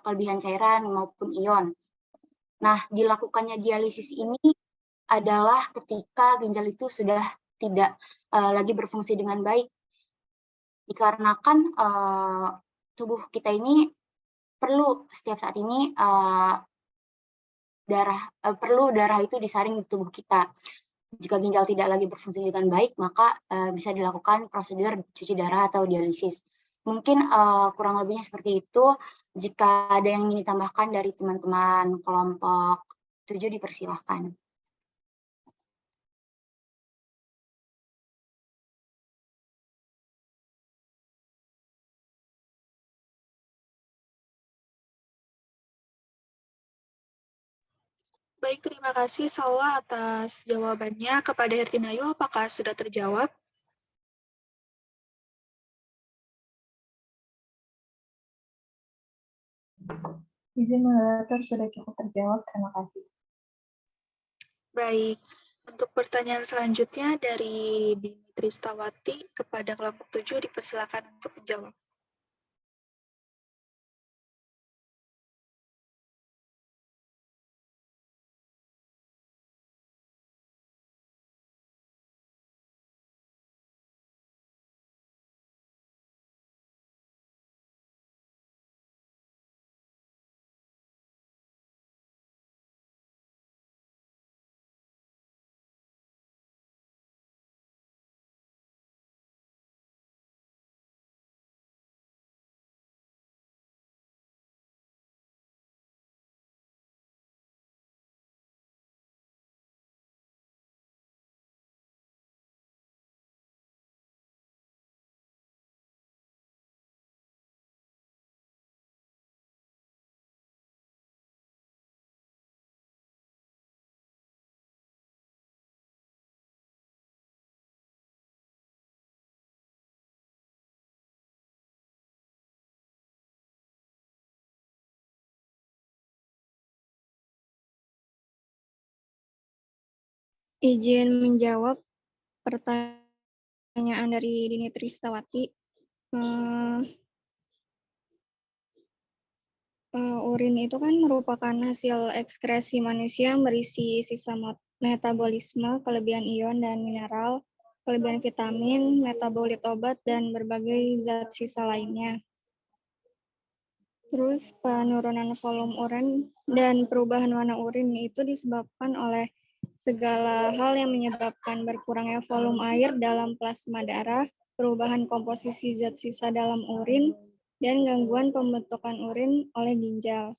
kelebihan cairan maupun ion. Nah, dilakukannya dialisis ini adalah ketika ginjal itu sudah tidak lagi berfungsi dengan baik. Dikarenakan tubuh kita ini perlu setiap saat ini perlu darah itu disaring di tubuh kita. Jika ginjal tidak lagi berfungsi dengan baik, maka bisa dilakukan prosedur cuci darah atau dialisis. Mungkin kurang lebihnya seperti itu. Jika ada yang ingin ditambahkan dari teman-teman kelompok 7, dipersilahkan. Baik, terima kasih Salwa atas jawabannya. Kepada Hertinayu, apakah sudah terjawab? Izin moderator sudah cukup terjawab, terima kasih. Baik, untuk pertanyaan selanjutnya dari Dimitri Stawati kepada kelompok 7, dipersilakan untuk menjawab. Izin menjawab pertanyaan dari Dimitri Stawati. Urin itu kan merupakan hasil ekskresi manusia yang berisi sisa metabolisme, kelebihan ion dan mineral, kelebihan vitamin, metabolit obat, dan berbagai zat sisa lainnya. Terus penurunan volume urin dan perubahan warna urin itu disebabkan oleh segala hal yang menyebabkan berkurangnya volume air dalam plasma darah, perubahan komposisi zat sisa dalam urin, dan gangguan pembentukan urin oleh ginjal.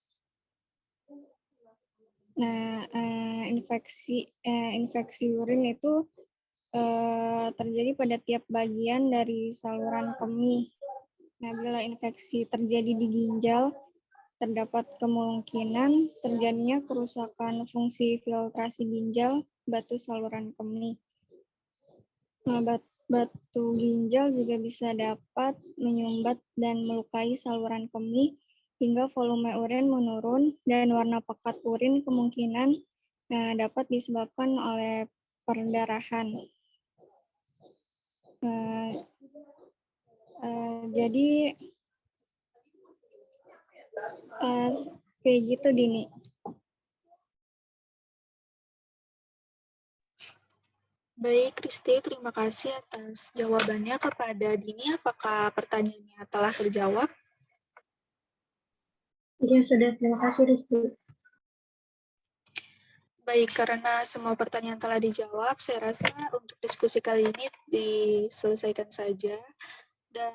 Nah, infeksi urin itu terjadi pada tiap bagian dari saluran kemih. Nah, bila infeksi terjadi di ginjal, terdapat kemungkinan terjadinya kerusakan fungsi filtrasi ginjal, batu saluran kemih. Nah, batu ginjal juga bisa dapat menyumbat dan melukai saluran kemih hingga volume urin menurun dan warna pekat urin kemungkinan dapat disebabkan oleh perdarahan. Jadi kayak gitu, Dini. Baik, Kristi, terima kasih atas jawabannya. Kepada Dini, apakah pertanyaannya telah terjawab? Ya, sudah. Terima kasih, Rizky. Baik, karena semua pertanyaan telah dijawab, saya rasa untuk diskusi kali ini diselesaikan saja. Dan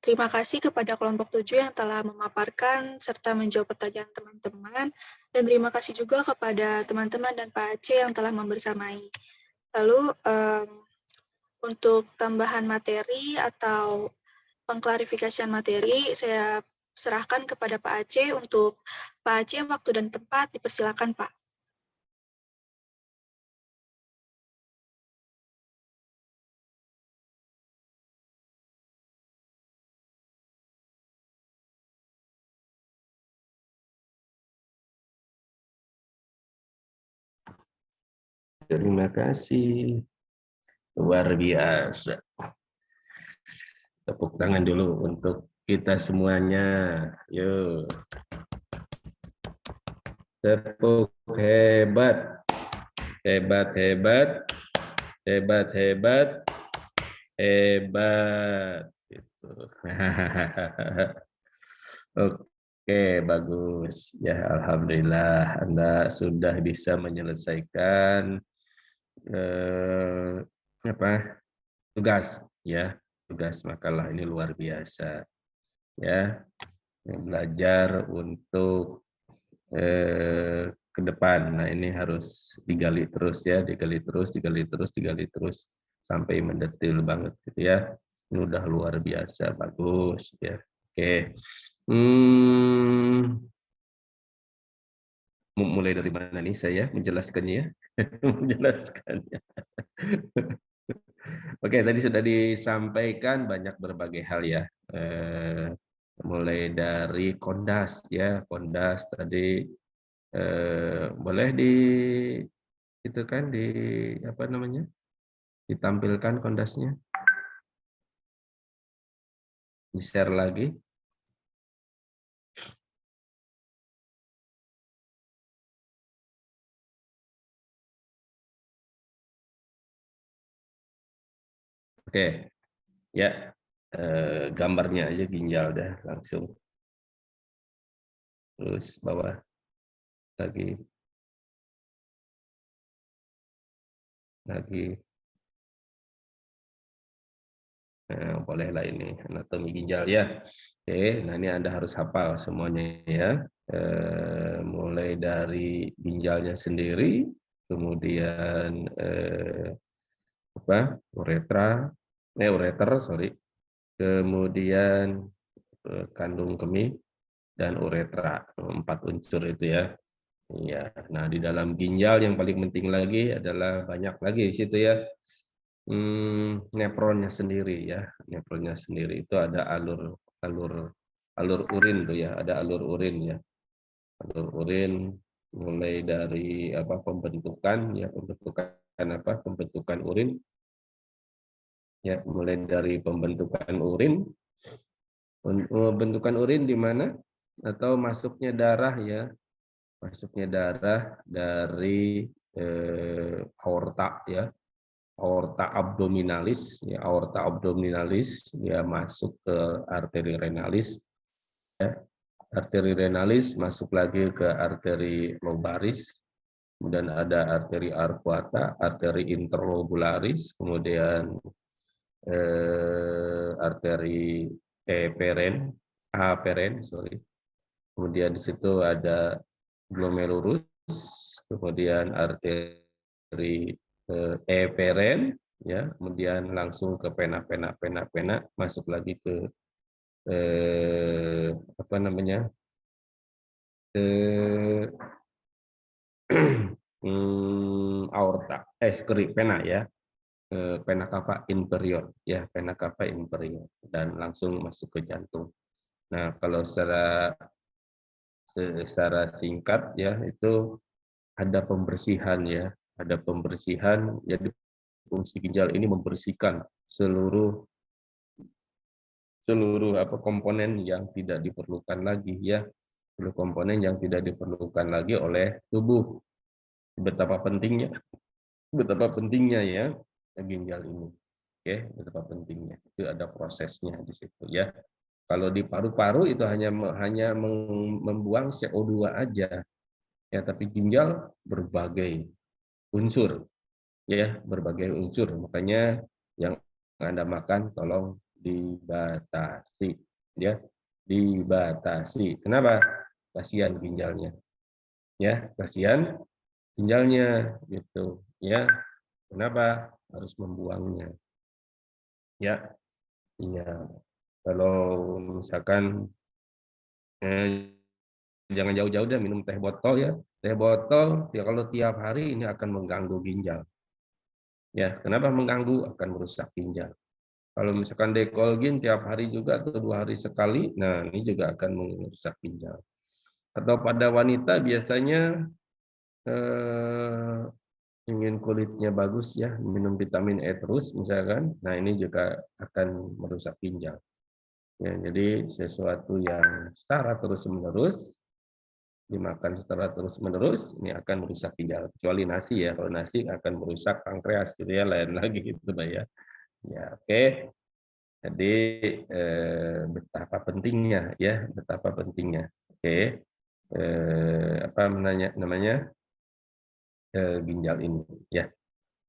terima kasih kepada kelompok 7 yang telah memaparkan serta menjawab pertanyaan teman-teman. Dan terima kasih juga kepada teman-teman dan Pak Aceh yang telah membersamai. Lalu, untuk tambahan materi atau pengklarifikasian materi, saya serahkan kepada Pak Aceh. Untuk Pak Aceh, waktu dan tempat dipersilakan, Pak. Terima kasih. Luar biasa. Tepuk tangan dulu untuk kita semuanya. Yuk. Tepuk hebat. Hebat, hebat. Hebat, hebat. Hebat. Gitu. Oke, bagus. Ya, alhamdulillah Anda sudah bisa menyelesaikan tugas ya. Tugas makalah ini luar biasa. Ya. Belajar untuk ke depan. Nah, ini harus digali terus ya, digali terus, digali terus, digali terus sampai mendetil banget gitu ya. Ini udah luar biasa, bagus ya. Oke. Mulai dari mana nih saya menjelaskannya ya? Menjelaskannya. Oke, tadi sudah disampaikan banyak berbagai hal ya. Mulai dari Kondas ya, Kondas tadi boleh itu kan apa namanya? Ditampilkan Kondasnya. Di-share lagi. Oke. Ya. Gambarnya aja ginjal dah langsung. Terus bawah lagi. Nah, bolehlah ini anatomi ginjal ya. Oke, nah ini Anda harus hafal semuanya ya. Mulai dari ginjalnya sendiri, kemudian ureter, sorry. Kemudian kandung kemih dan uretra, 4 unsur itu ya. Iya. Nah, di dalam ginjal yang paling penting lagi adalah banyak lagi di situ ya. Nefronnya sendiri ya, nefronnya sendiri itu ada alur urin tuh ya, ada alur urin ya, alur urin mulai dari pembentukan urin ya, mulai dari pembentukan urin di mana atau masuknya darah ya, masuknya darah dari aorta ya. Aorta abdominalis dia masuk ke arteri renalis ya. Arteri renalis masuk lagi ke arteri lobaris, kemudian ada arteri arcuata, arteri interlobularis, kemudian arteri aferen, kemudian di situ ada glomerulus, kemudian arteri eferen ya, kemudian langsung ke pena masuk lagi ke aorta pena ya, pena cava inferior ya, pena cava inferior, dan langsung masuk ke jantung. Nah, kalau secara singkat ya, itu ada pembersihan ya, jadi fungsi ginjal ini membersihkan seluruh komponen yang tidak diperlukan lagi ya, seluruh komponen yang tidak diperlukan lagi oleh tubuh. Betapa pentingnya ya ginjal ini. Oke, betapa pentingnya. Itu ada prosesnya di situ ya. Kalau di paru-paru itu hanya membuang CO2 aja. Ya, tapi ginjal berbagai unsur. Ya, berbagai unsur. Makanya yang Anda makan tolong dibatasi. Ya, dibatasi. Kenapa? Kasihan ginjalnya. Ya, kasihan ginjalnya gitu. Ya. Kenapa? Harus membuangnya. Ya. Iya. Kalau misalkan jangan jauh-jauh deh minum teh botol ya. Teh botol ya kalau tiap hari ini akan mengganggu ginjal. Ya, kenapa mengganggu? Akan merusak ginjal. Kalau misalkan dekolgin tiap hari juga atau 2 hari sekali, nah ini juga akan merusak ginjal. Atau pada wanita biasanya ingin kulitnya bagus ya, minum vitamin E terus misalkan, nah ini juga akan merusak ginjal. Ya, jadi sesuatu yang secara terus-menerus dimakan secara terus-menerus, ini akan merusak ginjal. Kecuali nasi ya, kalau nasi akan merusak pankreas gitu ya, lain lagi gitu Mbak ya. Ya, oke. Jadi betapa pentingnya ya, betapa pentingnya. Oke. Apa namanya? Ginjal ini ya.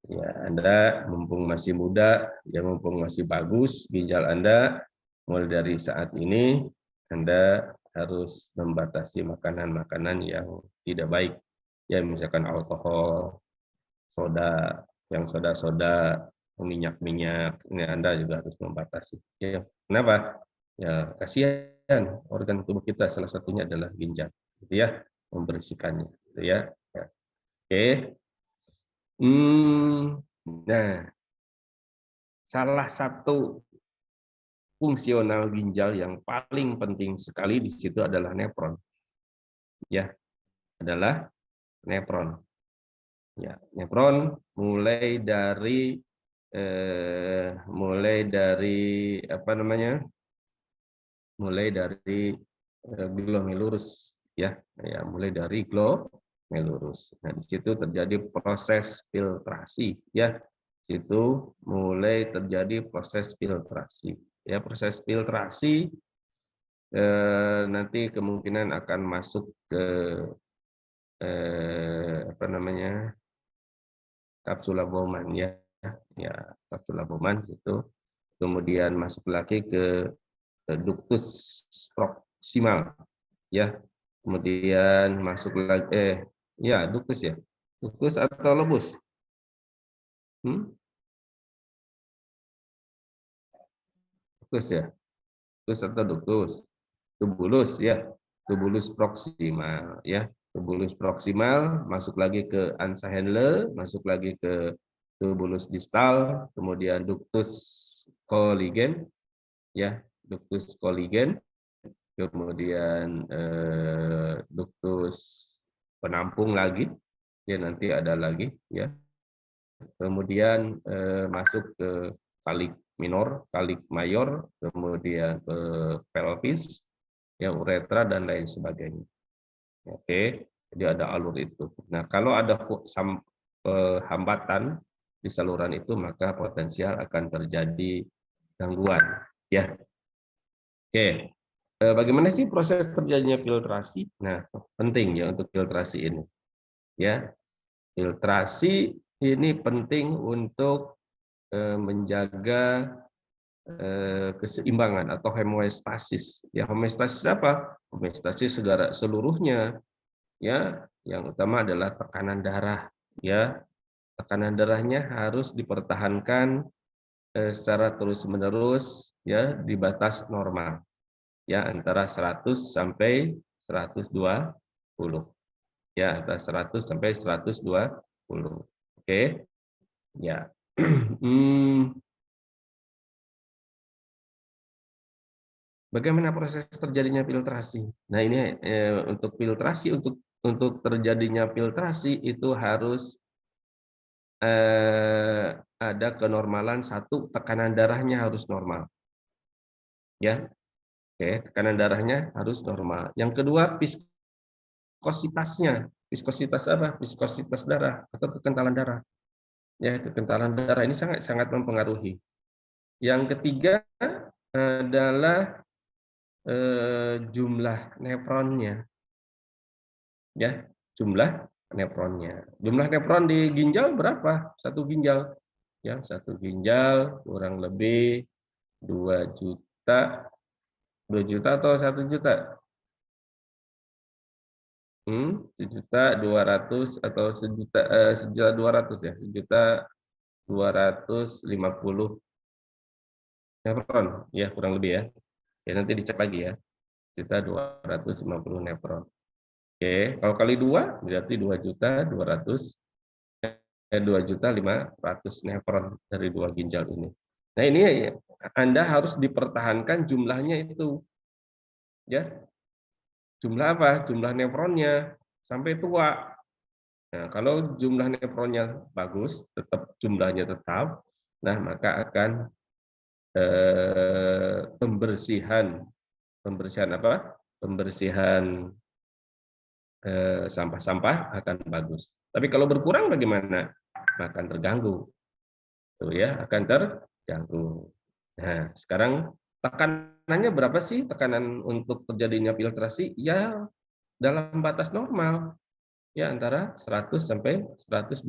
Ya, Anda mumpung masih muda, ya mumpung masih bagus ginjal Anda, mulai dari saat ini Anda harus membatasi makanan-makanan yang tidak baik. Ya, misalkan alkohol, soda, yang soda-soda, minyak-minyak, ini Anda juga harus membatasi. Ya, kenapa? Ya, kasihan organ tubuh kita, salah satunya adalah ginjal, gitu ya, membersihkannya, gitu ya. Ya. Oke. Nah, salah satu fungsional ginjal yang paling penting sekali di situ adalah nefron. Ya, adalah nefron. Ya, nefron mulai dari apa namanya? Mulai dari glomerulus ya. Ya, mulai dari glomerulus. Nah, di situ terjadi proses filtrasi ya. Itu mulai terjadi proses filtrasi. Ya, proses filtrasi nanti kemungkinan akan masuk ke apa namanya? Kapsula Bowman ya. Ya, kapsula Bowman itu kemudian masuk lagi ke ductus proximal ya. Kemudian masuk lagi ya ductus ya. Ductus atau lobus? Ductus ya. Ductus atau ductus? Tubulus ya. Tubulus proximal ya. Tubulus proximal masuk lagi ke ansa Henle, masuk lagi ke tubulus distal, kemudian ductus Colligen ya, ductus Colligen, kemudian ductus penampung lagi ya, nanti ada lagi ya. Kemudian masuk ke kalik minor, kalik mayor, kemudian ke pelvis, ya uretra dan lain sebagainya. Oke, jadi ada alur itu. Nah, kalau ada hambatan di saluran itu, maka potensial akan terjadi gangguan. Ya, oke. Bagaimana sih proses terjadinya filtrasi? Nah, penting ya untuk filtrasi ini. Ya, filtrasi ini penting untuk menjaga keseimbangan atau homeostasis. Ya, homeostasis apa? Homeostasis segala seluruhnya. Ya, yang utama adalah tekanan darah. Ya, tekanan darahnya harus dipertahankan secara terus-menerus ya di batas normal. Ya, antara 100 sampai 120. Ya, antara 100 sampai 120. Oke. Ya. Bagaimana proses terjadinya filtrasi? Nah, ini untuk filtrasi, untuk terjadinya filtrasi itu harus ada kenormalan. Satu, tekanan darahnya harus normal. Ya. Oke, tekanan darahnya harus normal. Yang kedua, viskositasnya. Viskositas apa? Viskositas darah atau kekentalan darah. Ya, kekentalan darah ini sangat mempengaruhi. Yang ketiga adalah jumlah nefronnya. Ya, jumlah nefronnya. Jumlah nefron di ginjal berapa? Satu ginjal. Ya, satu ginjal kurang lebih 2 juta. 2 juta atau 1 juta? 1.200.000 atau 1.200.000 ya, 1.250.000 nefron ya, kurang lebih ya. Ya, nanti dicek lagi ya. 1.250 nefron. Oke, kalau kali 2 berarti 2.500.000 nefron dari 2 ginjal ini. Nah, ini Anda harus dipertahankan jumlahnya itu. Ya. Jumlah apa? Jumlah nefronnya sampai tua. Nah, kalau jumlah nefronnya bagus, tetap jumlahnya tetap, nah maka akan pembersihan apa? Pembersihan sampah-sampah akan bagus. Tapi kalau berkurang bagaimana? Akan terganggu. Tuh ya, akan terganggu. Nah, sekarang tekanannya berapa sih? Tekanan untuk terjadinya filtrasi ya dalam batas normal. Ya antara 100 sampai 120.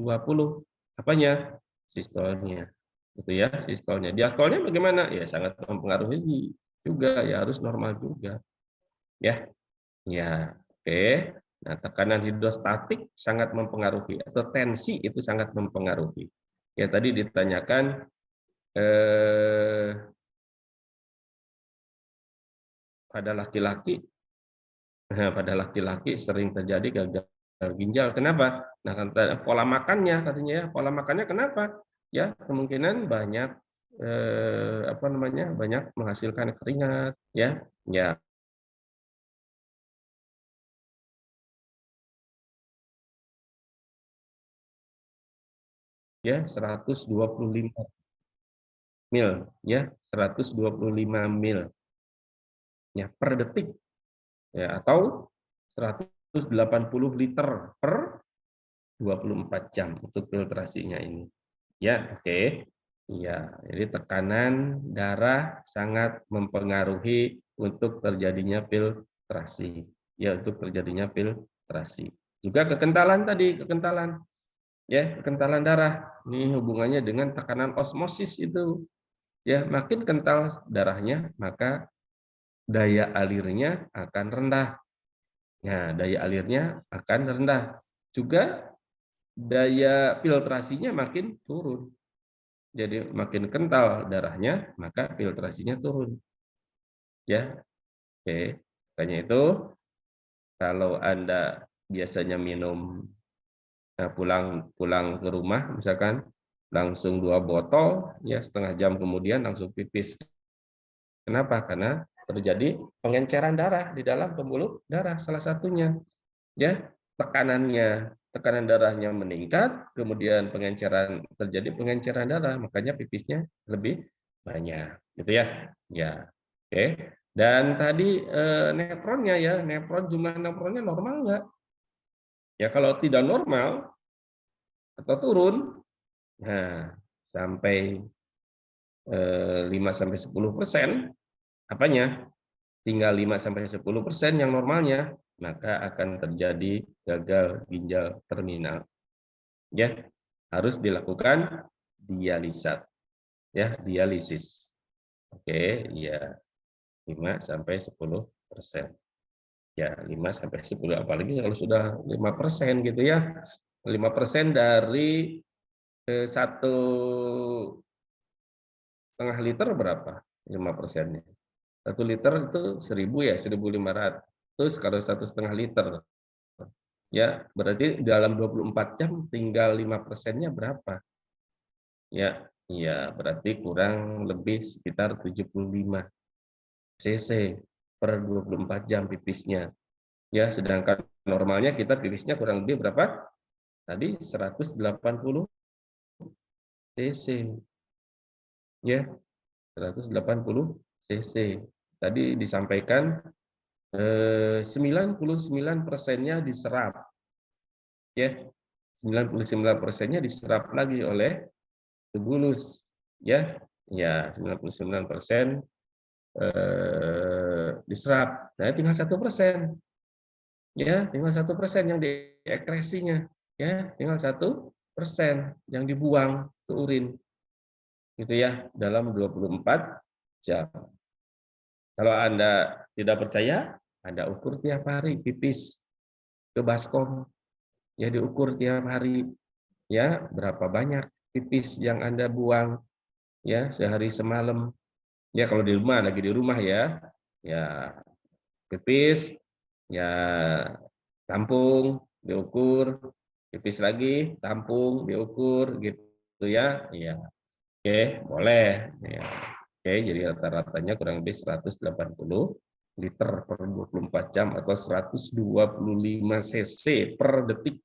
Apanya? Sistolnya. Gitu ya, sistolnya. Diastolnya bagaimana? Ya sangat mempengaruhi juga, ya harus normal juga. Ya. Ya, oke. Nah, tekanan hidrostatik sangat mempengaruhi atau tensi itu sangat mempengaruhi. Ya, tadi ditanyakan pada laki-laki sering terjadi gagal ginjal. Kenapa? Nah, pola makannya katanya ya, pola makannya kenapa? Ya, kemungkinan banyak banyak menghasilkan keringat ya. Ya, ya 125 mil ya, 125 mil ya per detik ya, atau 180 liter per 24 jam untuk filtrasinya ini. Ya, oke. Ya, jadi tekanan darah sangat mempengaruhi untuk terjadinya filtrasi. Ya, untuk terjadinya filtrasi. Juga kekentalan tadi, kekentalan. Ya, kekentalan darah. Ini hubungannya dengan tekanan osmosis itu. Ya, makin kental darahnya, maka daya alirnya akan rendah. Nah, daya alirnya akan rendah. Juga daya filtrasinya makin turun. Jadi makin kental darahnya, maka filtrasinya turun. Ya, oke. Makanya itu kalau Anda biasanya minum pulang ke rumah, misalkan langsung 2 botol, ya setengah jam kemudian langsung pipis. Kenapa? Karena terjadi pengenceran darah di dalam pembuluh darah salah satunya. Ya, tekanan darahnya meningkat, kemudian terjadi pengenceran darah, makanya pipisnya lebih banyak, gitu ya. Ya, oke. Dan tadi nefronnya ya, jumlah nefronnya normal enggak? Ya kalau tidak normal atau turun, nah sampai 5-10%, apanya? Tinggal 5-10% yang normalnya, maka akan terjadi gagal ginjal terminal. Ya, harus dilakukan dialisa. Ya, dialisis. Oke, ya 5-10%. Ya, 5-10, apalagi kalau sudah 5% gitu ya. 5% dari 1,5 liter berapa? 5%-nya. 1 liter itu 1.000 ya, 1.500. Terus kalau 1,5 liter, ya berarti dalam 24 jam tinggal 5%-nya berapa? Ya, berarti kurang lebih sekitar 75 cc per 24 jam pipisnya. Ya, sedangkan normalnya kita pipisnya kurang lebih berapa? Tadi 180 cc. Ya, 180 cc. Tadi disampaikan 99%-nya diserap. Ya, 99%-nya diserap lagi oleh tubulus. Ya, 99% diserap. Nah, tinggal 1%. Ya, tinggal 1% yang diekresinya. Ya, tinggal 1% yang dibuang ke urin. Gitu ya, dalam 24 jam. Kalau Anda tidak percaya, Anda ukur tiap hari pipis ke baskom. Ya, diukur tiap hari. Ya, berapa banyak pipis yang Anda buang ya sehari semalam. Ya, kalau di rumah, lagi di rumah ya. Ya, pipis, ya tampung, diukur, pipis lagi, tampung, diukur gitu ya. Ya. Oke, boleh. Ya. Oke, jadi rata-ratanya kurang lebih 180 liter per 24 jam atau 125 cc per detik.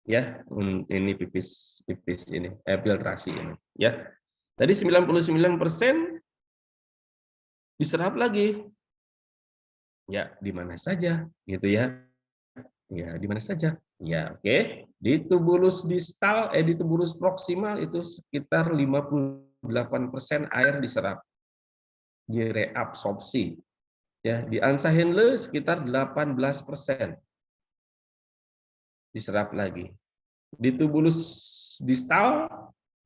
Ya, ini pipis ini, filtrasi ini. Ya, tadi 99% diserap lagi. Ya, di mana saja, gitu ya. Ya, di mana saja? Ya, oke. Di tubulus distal, di tubulus proksimal itu sekitar 58% air diserap, direabsorpsi. Ya, di ansa Henle sekitar 18% diserap lagi. Di tubulus distal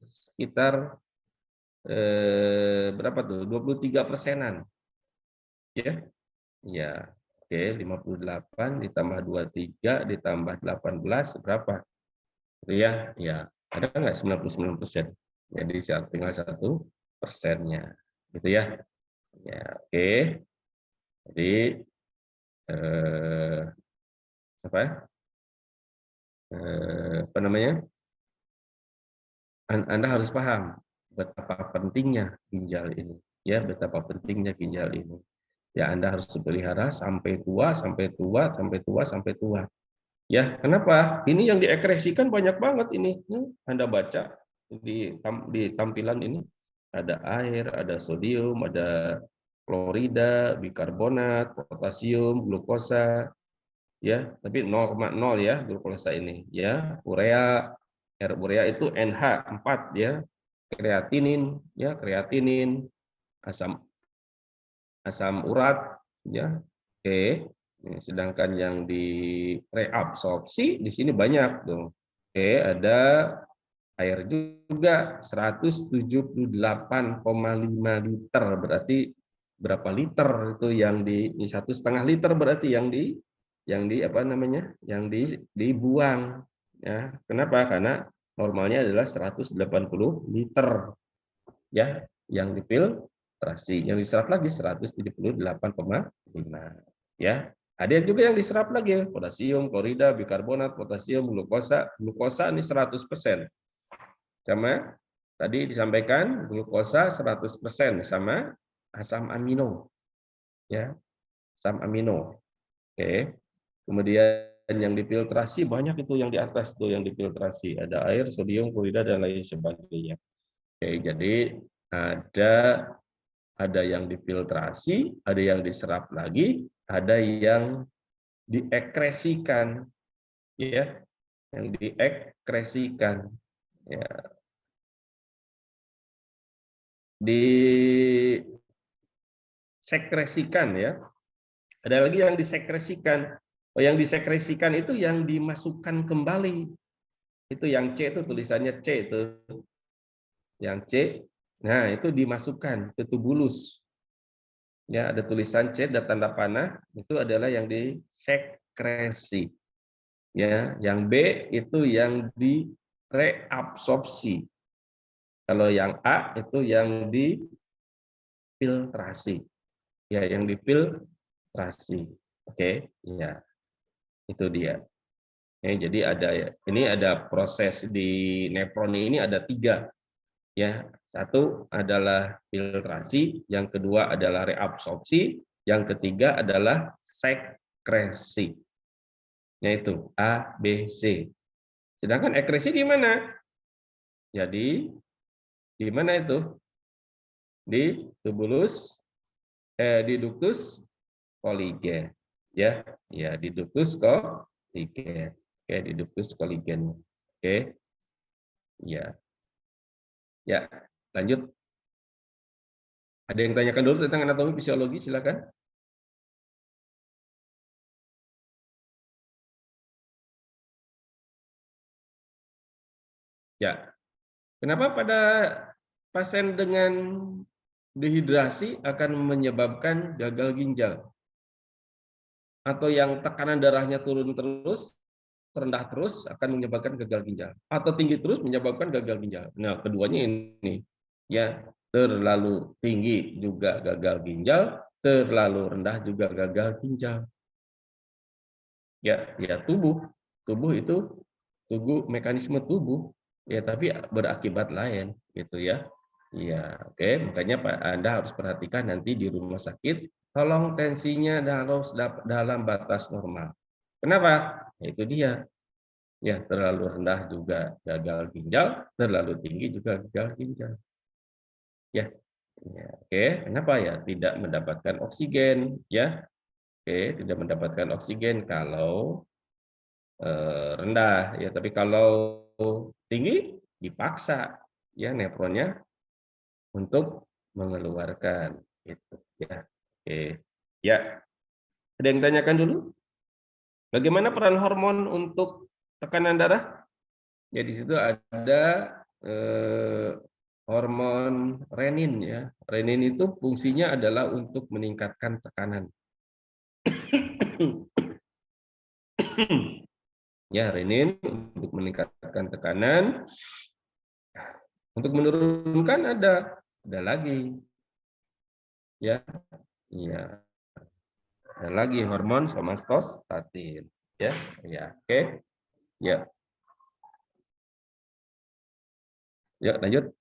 sekitar berapa tuh? 23%-an. Ya. Ya. Oke, 58 ditambah 23 ditambah 18 berapa? Ya, ya. Ada nggak 99%? Jadi tinggal 1%-nya. Gitu ya. Ya, oke. Jadi apa namanya? Anda harus paham betapa pentingnya ginjal ini. Ya, betapa pentingnya ginjal ini. Ya, Anda harus pelihara sampai tua, sampai tua, sampai tua, sampai tua. Ya, kenapa? Ini yang diekskresikan banyak banget ini. Anda baca di tampilan ini ada air, ada sodium, ada klorida, bikarbonat, potasium, glukosa, ya, tapi 0,0 ya glukosa ini, ya, urea, urea itu NH4 ya, kreatinin, ya, kreatinin, asam urat, ya, oke. Sedangkan yang di reabsorpsi di sini banyak tuh. Oke, ada air juga 178,5 liter, berarti berapa liter itu yang di 1,5 liter berarti yang di apa namanya? Yang dibuang ya. Kenapa? Karena normalnya adalah 180 liter ya, yang difiltrasi, yang diserap lagi 178,5 ya. Ada juga yang diserap lagi potasium, klorida, bikarbonat, potasium, glukosa. Glukosa ini 100%. Sama tadi disampaikan glukosa 100% sama asam amino. Ya, asam amino. Oke. Kemudian yang difiltrasi banyak itu yang di atas tuh yang difiltrasi. Ada air, sodium, klorida dan lain sebagainya. Oke, jadi ada yang difiltrasi, ada yang diserap lagi, ada yang diekskresikan, ya, yang diekskresikan, ya, disekresikan, ya. Ada lagi yang disekresikan. Oh, yang disekresikan itu yang dimasukkan kembali. Itu yang C itu tulisannya C itu. Yang C, nah itu dimasukkan ke tubulus. Ya, ada tulisan C dan tanda panah, itu adalah yang disekresi. Ya, yang B itu yang direabsorpsi. Kalau yang A itu yang difiltrasi. Ya, yang difiltrasi. Oke, ya. Itu dia. Ya, jadi ada proses di nefron ini ada 3. Ya, satu adalah filtrasi, yang kedua adalah reabsorpsi, yang ketiga adalah sekresi. Yaitu A, B, C. Sedangkan ekresi di mana? Jadi di mana itu? Di tubulus, di ductus Koligen. Ya, ya, di ductus Koligen. Oke, di ductus Koligen. Oke. Ya. Ya, lanjut. Ada yang tanyakan dulu tentang anatomi fisiologi, silakan. Ya. Kenapa pada pasien dengan dehidrasi akan menyebabkan gagal ginjal? Atau yang tekanan darahnya turun terus, rendah terus akan menyebabkan gagal ginjal. Atau tinggi terus menyebabkan gagal ginjal. Nah, keduanya ini ya, terlalu tinggi juga gagal ginjal, terlalu rendah juga gagal ginjal. Ya, ya tubuh itu mekanisme tubuh ya, tapi berakibat lain gitu ya. Iya, oke. Makanya Pak Anda harus perhatikan nanti di rumah sakit, tolong tensinya harus dalam batas normal. Kenapa? Itu dia. Ya, terlalu rendah juga gagal ginjal, terlalu tinggi juga gagal ginjal. Ya. Ya, oke. Kenapa ya? Tidak mendapatkan oksigen, ya. Oke, tidak mendapatkan oksigen kalau rendah ya, tapi kalau tinggi dipaksa ya nefronnya untuk mengeluarkan itu ya. Oke. Ya. Ada yang tanyakan dulu? Bagaimana peran hormon untuk tekanan darah? Ya di situ ada hormon renin ya. Renin itu fungsinya adalah untuk meningkatkan tekanan. Ya, renin untuk meningkatkan tekanan. Untuk menurunkan ada lagi. Ya. Iya. Ada lagi hormon somatostatin. Ya, ya, oke. Ya. Ya, lanjut.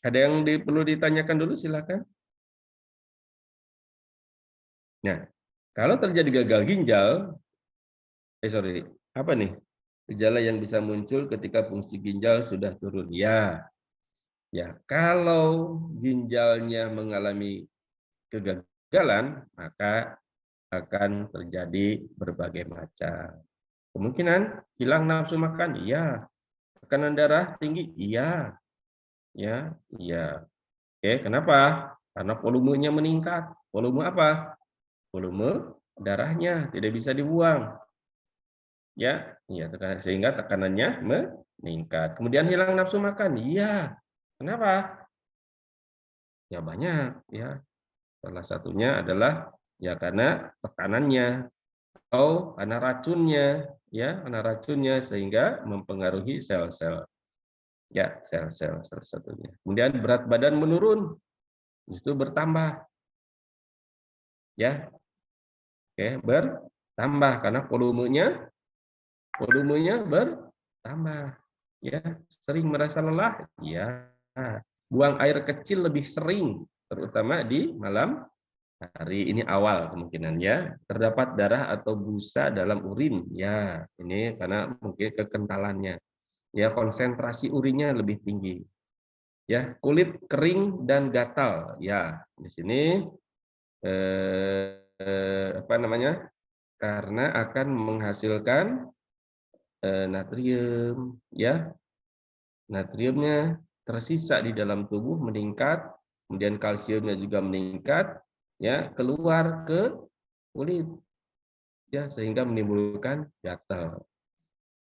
Ada yang perlu ditanyakan dulu, silakan. Nah, kalau terjadi gagal ginjal, apa nih? Gejala yang bisa muncul ketika fungsi ginjal sudah turun. Ya, kalau ginjalnya mengalami kegagalan, maka akan terjadi berbagai macam. Kemungkinan hilang nafsu makan, iya. Tekanan darah tinggi, iya. Ya, iya. Oke, kenapa? Karena volumenya meningkat. Volume apa? Volume darahnya tidak bisa dibuang. Ya, iya, sehingga tekanannya meningkat. Kemudian hilang nafsu makan. Iya. Kenapa? Ya banyak, ya. Salah satunya adalah ya karena tekanannya atau karena racunnya, ya, karena racunnya sehingga mempengaruhi sel-sel. Ya, sel-sel salah satunya. Kemudian berat badan menurun, justru bertambah. Ya. Oke, bertambah karena volumenya bertambah. Ya, sering merasa lelah. Ya. Buang air kecil lebih sering, terutama di malam hari. Ini awal kemungkinan ya. Terdapat darah atau busa dalam urin. Ya, ini karena mungkin kekentalannya. Ya, konsentrasi urinnya lebih tinggi. Ya, kulit kering dan gatal. Ya, di sini apa namanya? Karena akan menghasilkan natrium, ya. Natriumnya tersisa di dalam tubuh meningkat, kemudian kalsiumnya juga meningkat, ya, keluar ke kulit, ya, sehingga menimbulkan gatal.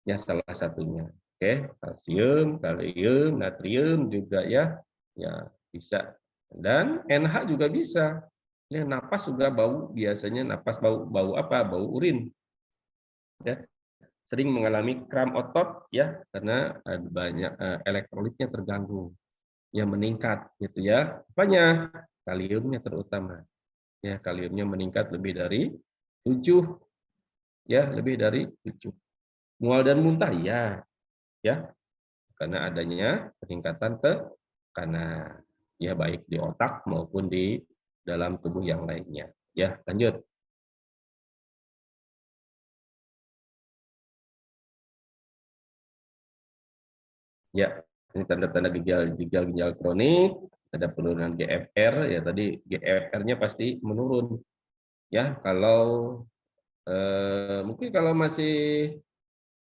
Ya, salah satunya. Oke, kalsium, kalium, natrium juga ya, ya bisa. Dan NH juga bisa. Ya, napas juga bau, biasanya napas bau apa? Bau urin. Ya, sering mengalami kram otot ya karena banyak elektrolitnya terganggu, yang meningkat gitu ya. Apanya? Kaliumnya terutama. Ya, kaliumnya meningkat lebih dari 7. Ya, lebih dari 7. Mual dan muntah ya. Ya. Karena adanya peningkatan tekanan ya baik di otak maupun di dalam tubuh yang lainnya. Ya, lanjut. Ya, ini tanda-tanda ginjal kronik, ada penurunan GFR ya, tadi GFR-nya pasti menurun. Ya, kalau mungkin kalau masih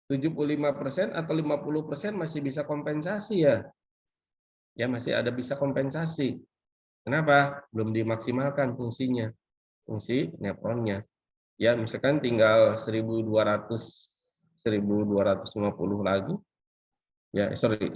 75% atau 50% masih bisa kompensasi ya. Ya, masih ada bisa kompensasi. Kenapa? Belum dimaksimalkan fungsinya. Fungsi nefronnya. Ya, misalkan tinggal 1200 1250 lagi. Ya, sorry,